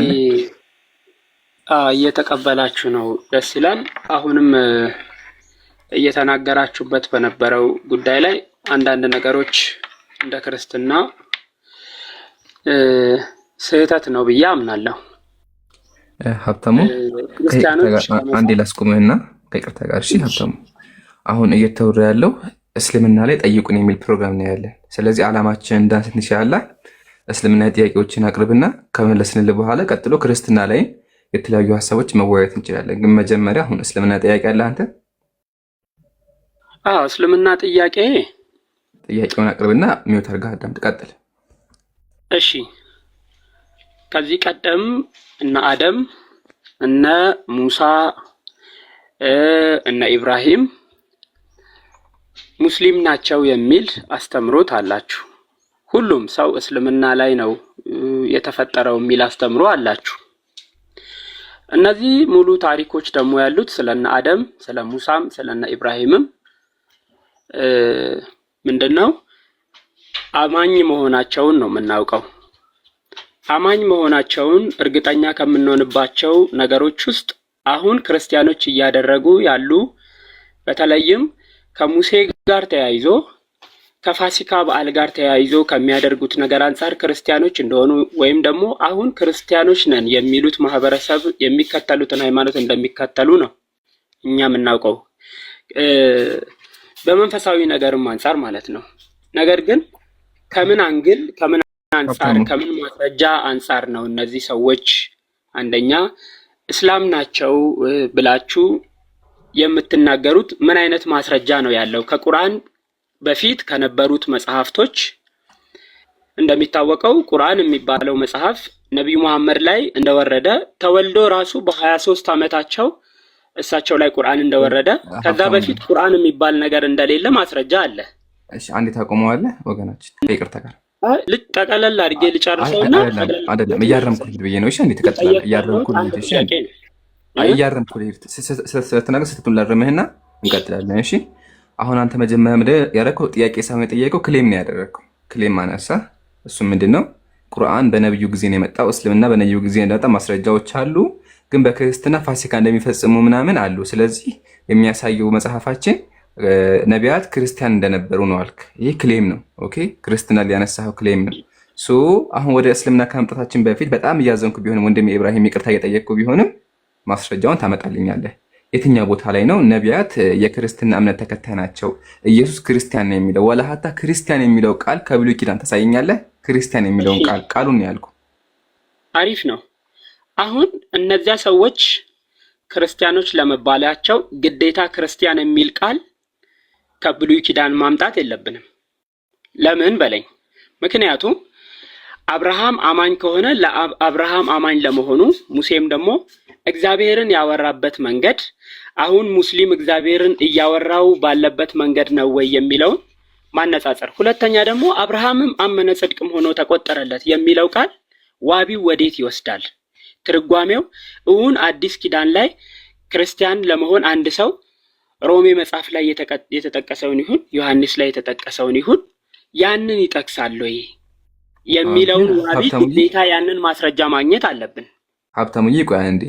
እየተቀበላችሁ ነው። ደስ ይላል። አሁንም እየተናገራችሁበት በነበረው ጉዳይ ላይ አንዳንድ ነገሮች እንደ ክርስትና ስህተት ነው ብዬ አምናለሁ። ሀብታሙ ክርስቲያኖች አንዴ ላስቆምህና ከይቅርታ ጋር እሺ። ሀብታሙ አሁን እየተወራ ያለው እስልምና ላይ ጠይቁን የሚል ፕሮግራም ነው ያለን። ስለዚህ ዓላማችን እንዳንስት እንችላለን። እስልምና ጥያቄዎችን አቅርብና ከመለስንልህ በኋላ ቀጥሎ ክርስትና ላይ የተለያዩ ሀሳቦች መወያየት እንችላለን። ግን መጀመሪያ አሁን እስልምና ጥያቄ አለ አንተ? እስልምና ጥያቄውን አቅርብና ሚውት አድርገህ አዳምጥ። ቀጥል። እሺ ከዚህ ቀደም እነ አደም እነ ሙሳ እነ ኢብራሂም ሙስሊም ናቸው የሚል አስተምሮት አላችሁ። ሁሉም ሰው እስልምና ላይ ነው የተፈጠረው የሚል አስተምሮ አላችሁ። እነዚህ ሙሉ ታሪኮች ደግሞ ያሉት ስለነ አደም፣ ስለ ሙሳም፣ ስለነ ኢብራሂምም ምንድነው አማኝ መሆናቸውን ነው የምናውቀው። አማኝ መሆናቸውን እርግጠኛ ከምንሆንባቸው ነገሮች ውስጥ አሁን ክርስቲያኖች እያደረጉ ያሉ በተለይም ከሙሴ ጋር ተያይዞ ከፋሲካ በዓል ጋር ተያይዞ ከሚያደርጉት ነገር አንፃር ክርስቲያኖች እንደሆኑ ወይም ደግሞ አሁን ክርስቲያኖች ነን የሚሉት ማህበረሰብ የሚከተሉትን ሃይማኖት እንደሚከተሉ ነው እኛ የምናውቀው በመንፈሳዊ ነገርም አንፃር ማለት ነው። ነገር ግን ከምን አንግል ከምን አንፃር ከምን ማስረጃ አንፃር ነው እነዚህ ሰዎች አንደኛ እስላም ናቸው ብላችሁ የምትናገሩት? ምን አይነት ማስረጃ ነው ያለው? ከቁርአን በፊት ከነበሩት መጽሐፍቶች እንደሚታወቀው ቁርአን የሚባለው መጽሐፍ ነብዩ መሐመድ ላይ እንደወረደ ተወልዶ ራሱ በ23 ዓመታቸው እሳቸው ላይ ቁርአን እንደወረደ ከዛ በፊት ቁርአን የሚባል ነገር እንደሌለ ማስረጃ አለ። እሺ አንዴ ታቆመዋለህ ወገናችን ከይቅርታ ጋር ጠቀለል አድርጌ ልጨርሰውና አይደለም እያረምኩልህ ብዬ ነው። እሺ አንዴ ተቀጥላለህ። እያረምኩልህ እሺ እያረምኩልህ ስለተናገር ስትቱን ላረምህና እንቀጥላለን። እሺ አሁን አንተ መጀመሪያ ያደረከው ጥያቄ ሳይሆን የጠየቀው ክሌም ነው ያደረከው። ክሌም አነሳ። እሱ ምንድነው? ቁርአን በነብዩ ጊዜ ነው የመጣው፣ እስልምና በነብዩ ጊዜ እንደመጣ ማስረጃዎች አሉ፣ ግን በክርስትና ፋሲካ እንደሚፈጽሙ ምናምን አሉ። ስለዚህ የሚያሳየው መጽሐፋችን ነቢያት ክርስቲያን እንደነበሩ ነው አልክ። ይሄ ክሌም ነው። ኦኬ፣ ክርስትና ሊያነሳው ክሌም ነው። ሶ አሁን ወደ እስልምና ከመምጣታችን በፊት በጣም እያዘንኩ ቢሆንም ወንድሜ ኢብራሂም ይቅርታ እየጠየቅኩ ቢሆንም ማስረጃውን ታመጣልኛለህ። የትኛው ቦታ ላይ ነው ነቢያት የክርስትና እምነት ተከታይ ናቸው፣ ኢየሱስ ክርስቲያን ነው የሚለው ወላ ሀታ ክርስቲያን የሚለው ቃል ከብሉይ ኪዳን ታሳየኛለህ? ክርስቲያን የሚለውን ቃሉን ያልኩ። አሪፍ ነው። አሁን እነዚያ ሰዎች ክርስቲያኖች ለመባላቸው ግዴታ ክርስቲያን የሚል ቃል ከብሉይ ኪዳን ማምጣት የለብንም። ለምን በለኝ። ምክንያቱም አብርሃም አማኝ ከሆነ ለአብርሃም አማኝ ለመሆኑ ሙሴም ደግሞ እግዚአብሔርን ያወራበት መንገድ አሁን ሙስሊም እግዚአብሔርን እያወራው ባለበት መንገድ ነው ወይ የሚለውን ማነጻጸር። ሁለተኛ ደግሞ አብርሃምም አመነ ጽድቅም ሆኖ ተቆጠረለት የሚለው ቃል ዋቢው ወዴት ይወስዳል? ትርጓሜው እውን አዲስ ኪዳን ላይ ክርስቲያን ለመሆን አንድ ሰው ሮሜ መጽሐፍ ላይ የተጠቀሰውን ይሁን ዮሐንስ ላይ የተጠቀሰውን ይሁን ያንን ይጠቅሳል ወይ የሚለውን ዋቢ ግዴታ ያንን ማስረጃ ማግኘት አለብን። ሀብታሙዬ ቆይ አንዴ፣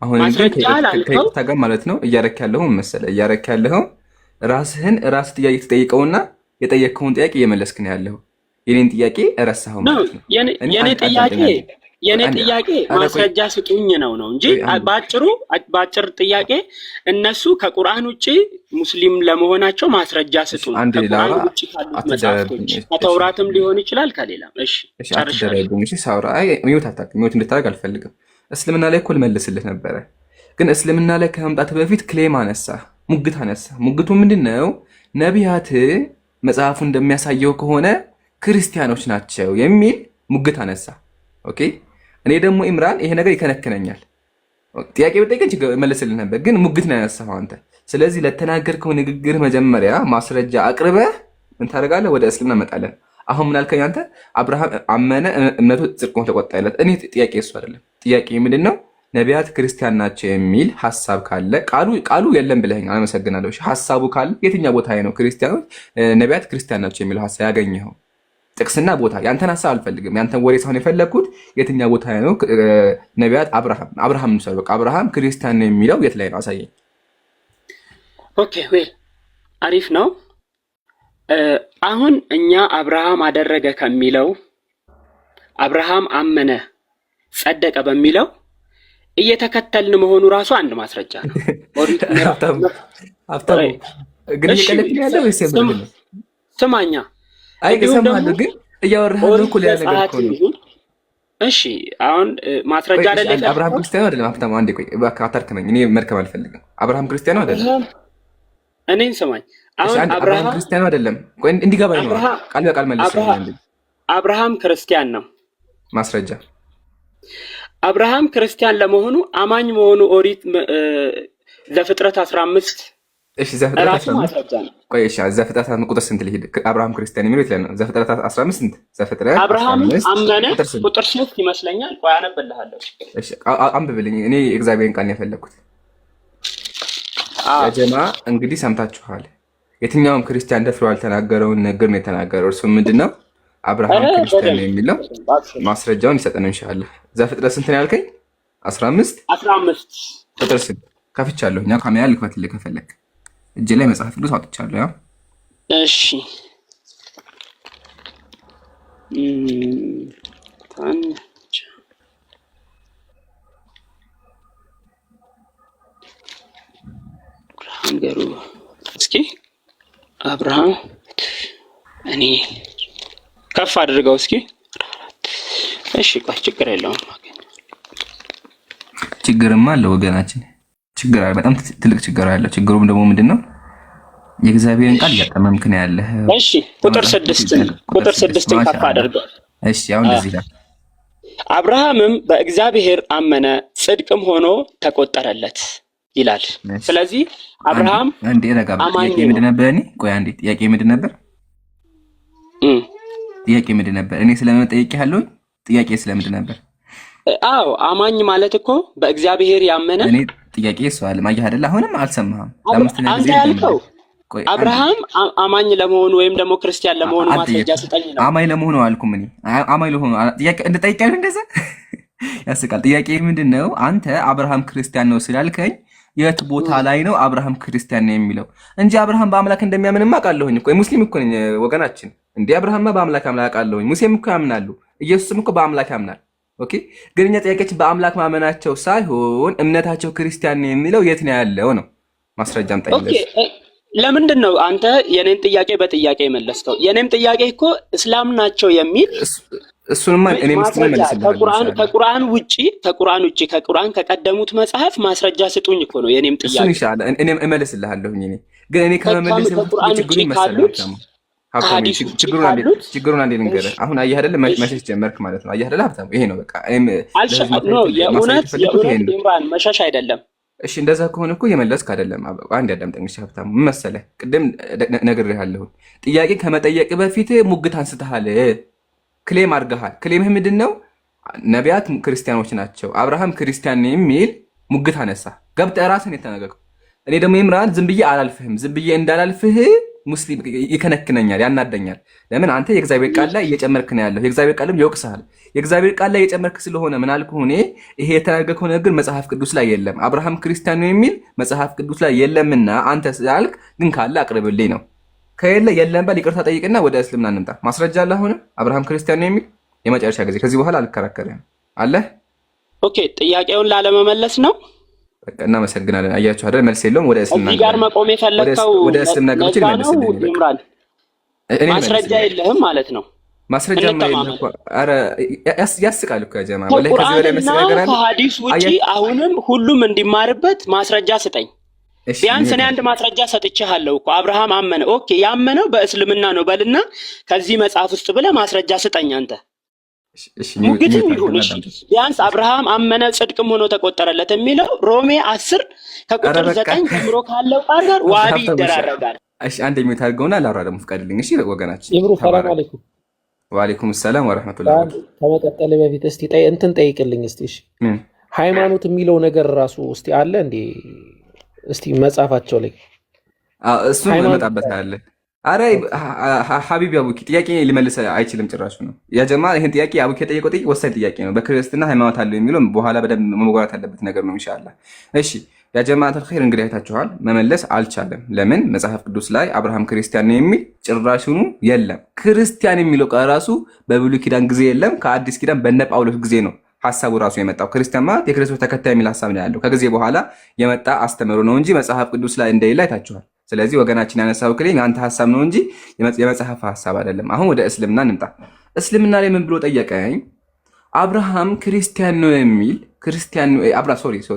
አሁን ከይቅርታ ጋር ማለት ነው እያረክ ያለኸው መሰለ እያረክ ያለኸው ራስህን ራስ ጥያቄ ተጠይቀውና የጠየቅከውን ጥያቄ እየመለስክ ነው ያለው። የኔን ጥያቄ እረሳኸው ማለት ነው። የኔ ጥያቄ ማስረጃ ስጡኝ ነው እንጂ ባጭር ጥያቄ እነሱ ከቁርአን ውጪ ሙስሊም ለመሆናቸው ማስረጃ ስጡኝ። ከቁርአን ውጪ ካሉት መጽሐፍቶች ከተውራትም ሊሆን ይችላል ከሌላም። እሺ ጨርሻለሁ። እሺ ሳውራ ሚውት እንድታደርግ አልፈልግም። እስልምና ላይ እኮ ልመልስልህ ነበረ፣ ግን እስልምና ላይ ከመምጣት በፊት ክሌም አነሳ፣ ሙግት አነሳ። ሙግቱ ምንድነው? ነቢያት መጽሐፉ እንደሚያሳየው ከሆነ ክርስቲያኖች ናቸው የሚል ሙግት አነሳ። ኦኬ፣ እኔ ደግሞ ኢምራን ይሄ ነገር ይከነክነኛል። ጥያቄ ብጠይቀኝ መልስልህ ነበር፣ ግን ሙግት ነው ያነሳኸው አንተ። ስለዚህ ለተናገርከው ንግግር መጀመሪያ ማስረጃ አቅርበህ ምን ታደርጋለህ? ወደ እስልምና መጣለን። አሁን ምን አልከኝ አንተ? አብርሃም አመነ እምነቱ ጽድቅ ሆኖ ተቆጠረለት። እኔ ጥያቄ እሱ አይደለም። ጥያቄ ምንድነው? ነቢያት ክርስቲያን ናቸው የሚል ሐሳብ ካለ ቃሉ የለም ብለኸኛል፣ አመሰግናለሁ። እሺ ሐሳቡ ካለ የትኛው ቦታ ላይ ነው ክርስቲያኖች ነቢያት ክርስቲያን ናቸው የሚለው ሐሳብ ያገኘኸው? ጥቅስና ቦታ። ያንተን ሐሳብ አልፈልግም፣ ያንተን ወሬ ሳይሆን የፈለግኩት የትኛው ቦታ ላይ ነው ነቢያት አብርሃም ነው በቃ አብርሃም ክርስቲያን ነው የሚለው የት ላይ ነው? አሳየኝ። ኦኬ ዌል አሪፍ ነው። አሁን እኛ አብርሃም አደረገ ከሚለው አብርሃም አመነ ጸደቀ በሚለው እየተከተልን መሆኑ ራሱ አንድ ማስረጃ ነው። ሀብታሙ ግን እየቀለድክ ያለው ወይስ የምር? ስማኛ እሰማለሁ ግን እያወራህ ነው እኮ ሌላ ነገር እኮ ነው። እሺ አሁን ማስረጃ አይደለም። አብርሃም ክርስቲያኑ አይደለም። ሀብታሙ አንዴ ቆይ እባክህ አታርክመኝ። እኔ መርከብ አልፈልግም። አብርሃም ክርስቲያኑ አይደለም። እኔን ስማኝ። አሁን አብርሃም ክርስቲያኑ አይደለም። ቆይ እንዲገባኝ ነው። ቃል በቃል መልስልኝ። አብርሃም ክርስቲያን ነው። ማስረጃ አብርሃም ክርስቲያን ለመሆኑ አማኝ መሆኑ ኦሪት ዘፍጥረት 15 እሺ ዘፍጥረት 15 ቆይ እሺ ዘፍጥረት ቁጥር ስንት ልሂድ? አብርሃም ክርስቲያን የሚለው የት ላይ ነው? ዘፍጥረት 15 ስንት? ዘፍጥረት አብርሃም አመነ ቁጥር 3 ይመስለኛል። ቆይ አነብልሃለሁ። እሺ አንብብልኝ። እኔ እግዚአብሔርን ቃል ነው የፈለኩት። ያጀማ እንግዲህ ሰምታችኋል። የትኛውም ክርስቲያን ደፍሮ ያልተናገረውን ነገር ነው የተናገረው። እርሱ ምንድነው? አብርሃም ክርስቲያን ነው የሚለው ማስረጃውን ይሰጠን ኢንሻአላህ። ዘፍጥረት ስንት ነው ያልከኝ? 15 ቁጥር ስንት? ከፍቻለሁ። እኛ ካሜራ ልክፈትልህ ከፈለክ እጄ ላይ መጽሐፍ ቅዱስ አውጥቻለሁ። ያው እሺ እስኪ አብርሃም እኔ ከፍ አድርገው እስኪ። እሺ ቆይ ችግር የለውም። ችግርማ አለ ወገናችን፣ ችግር አለ፣ በጣም ትልቅ ችግር አለ። ችግሩም ደግሞ ምንድነው? የእግዚአብሔርን ቃል እያጠመምክ ነው ያለህ። እሺ ቁጥር 6 ከፍ አድርገው። እሺ አሁን እንደዚህ ይላል፣ አብርሃምም በእግዚአብሔር አመነ ጽድቅም ሆኖ ተቆጠረለት ይላል። ስለዚህ አብርሃም አንዴ ረጋ ጥያቄ ምንድን ነበር? እኔ ቆይ አንዴ ጥያቄ ምንድን ነበር? ጥያቄ ምንድን ነበር? እኔ ስለምን ጠይቄሃለሁ? ጥያቄ ስለምንድን ነበር? አዎ አማኝ ማለት እኮ በእግዚአብሔር ያመነ። እኔ ጥያቄ እሱ አለ ማየህ አይደል? አሁንም አልሰማህም። ለምስተኛ ጊዜ አብርሃም አማኝ ለመሆኑ ወይም ደግሞ ክርስቲያን ለመሆኑ ማስረጃ ስጠኝ ነው። አማኝ ለመሆኑ አልኩም እኔ አማኝ ለመሆኑ ጥያቄ እንደጠይቀኝ እንደዛ ያስቃል። ጥያቄ ምንድነው? አንተ አብርሃም ክርስቲያን ነው ስላልከኝ የት ቦታ ላይ ነው አብርሃም ክርስቲያን ነው የሚለው እንጂ አብርሃም በአምላክ እንደሚያምንማ አውቃለሁኝ እኮ ሙስሊም እኮ ነኝ ወገናችን። እንዴ አብርሃምማ በአምላክ አውቃለሁኝ። ሙሴም እኮ ያምናሉ። ኢየሱስም እኮ በአምላክ ያምናል። ኦኬ ግን እኛ ጥያቄያችን በአምላክ ማመናቸው ሳይሆን እምነታቸው ክርስቲያን ነው የሚለው የት ነው ያለው ነው። ማስረጃም ጠይቀኝ። ኦኬ ለምንድን ነው አንተ የኔን ጥያቄ በጥያቄ የመለስከው? የኔም ጥያቄ እኮ እስላም ናቸው የሚል እሱንማ እኔ ሙስሊም መልስልኝ። ከቁርአን ውጪ ከቁርአን ከቀደሙት መጽሐፍ ማስረጃ ስጡኝ እኮ ነው የኔም ጥያቄ። እሱን ኢንሻአላህ እኔ እመልስልሃለሁ። ግን እኔ ከመመለስ ችግሩን መሰለህ ችግሩን አንዴ ልንገርህ። አሁን አየህ አይደለ መሸሽ ጀመርክ ማለት ነው። አየህ አይደለ ሀብታሙ፣ ይሄ ነው በቃ። የእውነት ኢምራን መሸሽ አይደለም። እሺ እንደዛ ከሆነ እኮ የመለስክ አይደለም። አንድ ያዳምጠኝ ሀብታሙ። ምን መሰለህ ቅድም ነግሬሃለሁ። ጥያቄ ከመጠየቅ በፊት ሙግት አንስተሃል፣ ክሌም አድርገሃል። ክሌምህ ምንድን ነው? ነቢያት ክርስቲያኖች ናቸው፣ አብርሃም ክርስቲያን የሚል ሙግት አነሳ። ገብተህ ራስህን የተናገርከው። እኔ ደግሞ ኢምራን ዝም ብዬ አላልፍህም። ዝም ብዬ እንዳላልፍህ ሙስሊም ይከነክነኛል፣ ያናደኛል። ለምን አንተ የእግዚአብሔር ቃል ላይ እየጨመርክ ነው ያለው። የእግዚአብሔር ቃልም ይወቅስሃል። የእግዚአብሔር ቃል ላይ እየጨመርክ ስለሆነ ምን አልኩህ እኔ፣ ይሄ የተናገርከው ነገር መጽሐፍ ቅዱስ ላይ የለም፣ አብርሃም ክርስቲያን ነው የሚል መጽሐፍ ቅዱስ ላይ የለምና አንተ ስላልክ ግን ካለ አቅርብልኝ ነው። ከሌለ የለም በል ይቅርታ ጠይቅና ወደ እስልምና እንምጣ። ማስረጃ አለ አሁን አብርሃም ክርስቲያን ነው የሚል የመጨረሻ ጊዜ። ከዚህ በኋላ አልከራከርም አለ። ኦኬ ጥያቄውን ላለመመለስ ነው። በቃ እናመሰግናለን። አያችሁ አይደል መልስ የለውም። ወደ እስልምና እዚህ ጋር መቆም የፈለከው ወደ እስልምና ገብቼ መልስልኝ። ኢምራን ማስረጃ የለህም ማለት ነው። ማስረጃ ማለት ነው። አረ ያስቃል እኮ ጀማ ወላሂ። ከዚህ በላይ መስለገራል ከሐዲስ ውጪ አሁንም ሁሉም እንዲማርበት ማስረጃ ስጠኝ። ቢያንስ እኔ አንድ ማስረጃ ሰጥቼሃለሁ እኮ አብርሃም አመነ። ኦኬ ያመነው በእስልምና ነው በልና ከዚህ መጽሐፍ ውስጥ ብለህ ማስረጃ ስጠኝ አንተ። ሙግትም ይሁን እሺ ቢያንስ አብርሃም አመነ ጽድቅም ሆኖ ተቆጠረለት የሚለው ሮሜ 10 ከቁጥር 9 ጀምሮ ካለው ቃል ጋር ዋቢ ይደራረጋል። እሺ አንድ የሚት አድርገውና ላውራ ደግሞ ፍቀድልኝ። እሺ ወገናችን ይብሩ ሰላም አለይኩም። ወአለይኩም ሰላም ወራህመቱላሂ። ከመቀጠል በፊት እስቲ እንትን ጠይቅልኝ እስቲ። እሺ ሃይማኖት የሚለው ነገር ራሱ እስቲ አለ እንዴ? እስቲ መጽሐፋቸው ላይ እሱን እንመጣበታለን። አረ ሐቢብ አቡኪ ጥያቄ ሊመልስ አይችልም ጭራሹ ነው። ያ ጀማ ይሄን ጥያቄ አቡኪ የጠየቀው ጥያቄ ወሳኝ ጥያቄ ነው። በክርስትና ሃይማኖት አለው የሚለው በኋላ በደንብ መሞጋራት ያለበት ነገር ነው ኢንሻአላህ። እሺ ያ ጀማዓተል ኸይር እንግዲህ አይታችኋል፣ መመለስ አልቻለም። ለምን? መጽሐፍ ቅዱስ ላይ አብርሃም ክርስቲያን ነው የሚል ጭራሹኑ የለም። ክርስቲያን የሚለው ቃል ራሱ በብሉይ ኪዳን ጊዜ የለም። ከአዲስ ኪዳን በነ ጳውሎስ ጊዜ ነው ሐሳቡ ራሱ የመጣው። ክርስቲያን ማለት የክርስቶስ ተከታይ የሚል ሐሳብ ነው ያለው። ከጊዜ በኋላ የመጣ አስተምሮ ነው እንጂ መጽሐፍ ቅዱስ ላይ እንደሌለ አይታችኋል። ስለዚህ ወገናችን ያነሳው ክሌም የአንተ ሐሳብ ነው እንጂ የመጽሐፍ ሐሳብ አይደለም። አሁን ወደ እስልምና እንምጣ። እስልምና ላይ ምን ብሎ ጠየቀኝ? አብርሃም ክርስቲያን ነው የሚል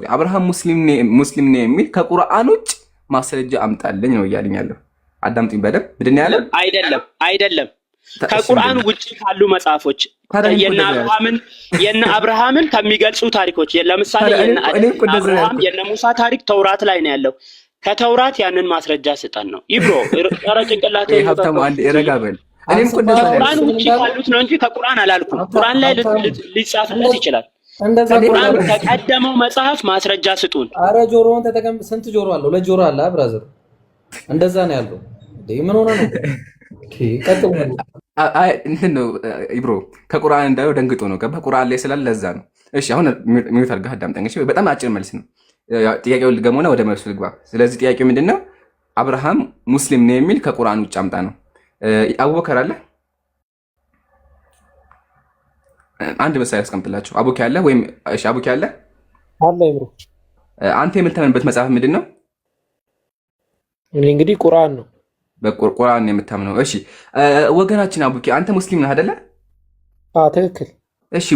አብርሃም ሙስሊም ነው የሚል ከቁርአን ውጭ ማስረጃ አምጣልኝ ነው እያለኝ ያለው። አዳምጡኝ በደንብ። ምንድን ነው ያለው? አይደለም ከቁርአን ውጭ ካሉ መጽሐፎች የነ አብርሃምን ከሚገልጹ ታሪኮች ለምሳሌ የነ ሙሳ ታሪክ ተውራት ላይ ነው ያለው። ከተውራት ያንን ማስረጃ ስጠን ነው ይብሮ ኧረ ጭንቅላት ሀብታሙ አንድ ረጋበል። እኔም ከቁርአን ውጭ ካሉት ነው እንጂ ከቁርአን አላልኩም። ቁርአን ላይ ሊጻፍለት ይችላል። ቁርአን ከቀደመው መጽሐፍ ማስረጃ ስጡን። አረ ጆሮውን ተጠቀም። ስንት ጆሮ አለው? ለጆሮ አለ ብራዘር። እንደዛ ነው ያለው። ምን ሆነ ነው? እንትን ነው ኢብሮ ከቁርአን እንዳለው ደንግጦ ነው። ገባ ቁርአን ላይ ስላለ ለዛ ነው። እሺ አሁን ሚዩት አድርገህ አዳምጠኝ። እሺ በጣም አጭር መልስ ነው። ጥያቄውን ልገመውና ወደ መልሱ ልግባ። ስለዚህ ጥያቄው ምንድነው? አብርሃም ሙስሊም ነው የሚል ከቁርአን ውጭ አምጣ ነው። አቡበከር አለ? አንድ ምሳሌ አስቀምጥላችሁ። አቡኪ አለ ወይም እሺ አቡኪ አለ አለ ኢብሮ። አንተ የምታምንበት መጽሐፍ ምንድነው? እንግዲህ ቁርአን ነው። በቁርአን የምታምነው። እሺ ወገናችን አቡኪ አንተ ሙስሊም ነህ አይደለ? ትክክል። እሺ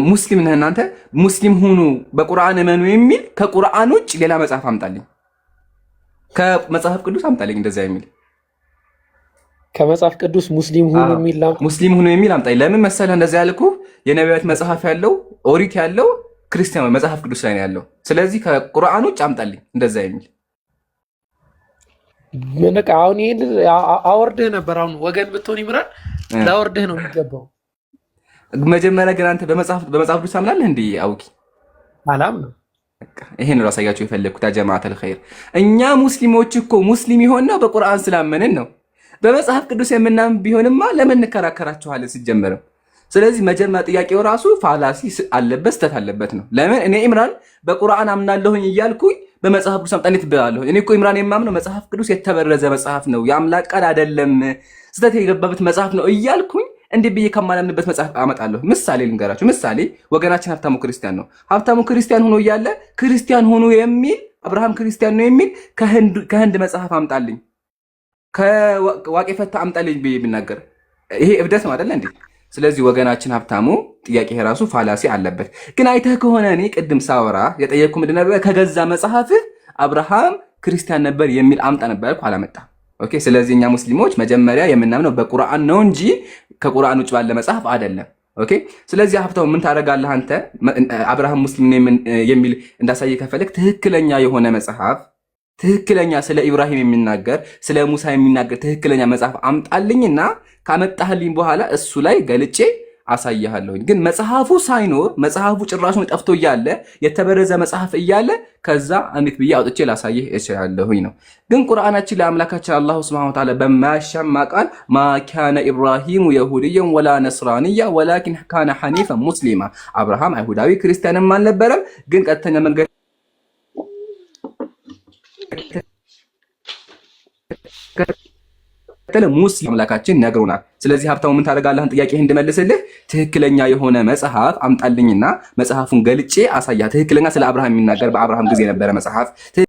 ሙስሊም ነህ እናንተ ሙስሊም ሁኑ በቁርአን እመኑ የሚል ከቁርአን ውጭ ሌላ መጽሐፍ አምጣልኝ። ከመጽሐፍ ቅዱስ አምጣልኝ እንደዛ የሚል ከመጽሐፍ ቅዱስ ሙስሊም ሁኑ የሚል አምጣልኝ። ለምን መሰለህ እንደዛ ያልኩህ? የነቢያት መጽሐፍ ያለው ኦሪት ያለው ክርስቲያን መጽሐፍ ቅዱስ ላይ ነው ያለው። ስለዚህ ከቁርአን ውጭ አምጣልኝ እንደዛ የሚል በቃ አሁን ይሄን አወርድህ ነበር። አሁን ወገን ብትሆን ይምራል ላወርድህ ነው የሚገባው። መጀመሪያ ግን አንተ በመጽሐፍ ቅዱስ አምናለህ እንዴ? አውቂ አላምነው። ይሄን ነው ላሳያችሁ የፈለኩት። ጀማዓተል ኸይር እኛ ሙስሊሞች እኮ ሙስሊም የሆነው በቁርአን ስላመንን ነው። በመጽሐፍ ቅዱስ የምናምን ቢሆንማ ለምን እንከራከራችኋለን ሲጀመርም። ስለዚህ መጀመሪያ ጥያቄው ራሱ ፋላሲ አለበት፣ ስተት አለበት ነው። ለምን እኔ ኢምራን በቁርአን አምናለሁኝ እያልኩኝ በመጽሐፍ ቅዱስ አምጣኔት ብላለሁ። እኔ እኮ ኢምራን የማምነው መጽሐፍ ቅዱስ የተበረዘ መጽሐፍ ነው፣ የአምላክ ቃል አይደለም፣ ስተት የገባበት መጽሐፍ ነው እያልኩኝ እንዴ ብዬ ከማላምንበት መጽሐፍ አመጣለሁ። ምሳሌ ልንገራችሁ። ምሳሌ ወገናችን ሀብታሙ ክርስቲያን ነው። ሀብታሙ ክርስቲያን ሆኖ እያለ ክርስቲያን ሆኖ የሚል አብርሃም ክርስቲያን ነው የሚል ከህንድ መጽሐፍ አምጣልኝ፣ ከዋቄ ፈታ አምጣልኝ ብዬ ብናገር ይሄ እብደት ነው አይደለ እንዴ? ስለዚህ ወገናችን ሀብታሙ ጥያቄ ራሱ ፋላሲ አለበት። ግን አይተህ ከሆነ እኔ ቅድም ሳወራ የጠየቅኩ ምንድን ነበር? ከገዛ መጽሐፍህ አብርሃም ክርስቲያን ነበር የሚል አምጣ ነበር እኮ አላመጣም። ኦኬ። ስለዚህ እኛ ሙስሊሞች መጀመሪያ የምናምነው በቁርአን ነው እንጂ ከቁርአን ውጭ ባለ መጽሐፍ አይደለም። ኦኬ። ስለዚህ ሀብታሙ ምን ታደርጋለህ አንተ? አብርሃም ሙስሊም የሚል እንዳሳየ ከፈለግ ትክክለኛ የሆነ መጽሐፍ፣ ትክክለኛ ስለ ኢብራሂም የሚናገር ስለ ሙሳ የሚናገር ትክክለኛ መጽሐፍ አምጣልኝና ካመጣህልኝ በኋላ እሱ ላይ ገልጬ አሳያለሁኝ። ግን መጽሐፉ ሳይኖር መጽሐፉ ጭራሹን ጠፍቶ እያለ የተበረዘ መጽሐፍ እያለ ከዛ እንዴት ብዬ አውጥቼ ላሳይህ እችላለሁኝ ነው። ግን ቁርአናችን ለአምላካችን አላሁ ሱብሓነሁ ወተዓላ በማያሻማ ቃል ማ ካነ ኢብራሂሙ የሁድየን ወላ ነስራንያ ወላኪን ካነ ሐኒፈን ሙስሊማ፣ አብርሃም አይሁዳዊ ክርስቲያንም አልነበረም፣ ግን ቀጥተኛ መንገድ ሙስሊም አምላካችን ነግሮናል። ስለዚህ ሀብታሙ ምን ታደርጋለህ? ጥያቄ እንድመልስልህ ትክክለኛ የሆነ መጽሐፍ አምጣልኝና መጽሐፉን ገልጬ አሳያ። ትክክለኛ ስለ አብርሃም የሚናገር በአብርሃም ጊዜ የነበረ መጽሐፍ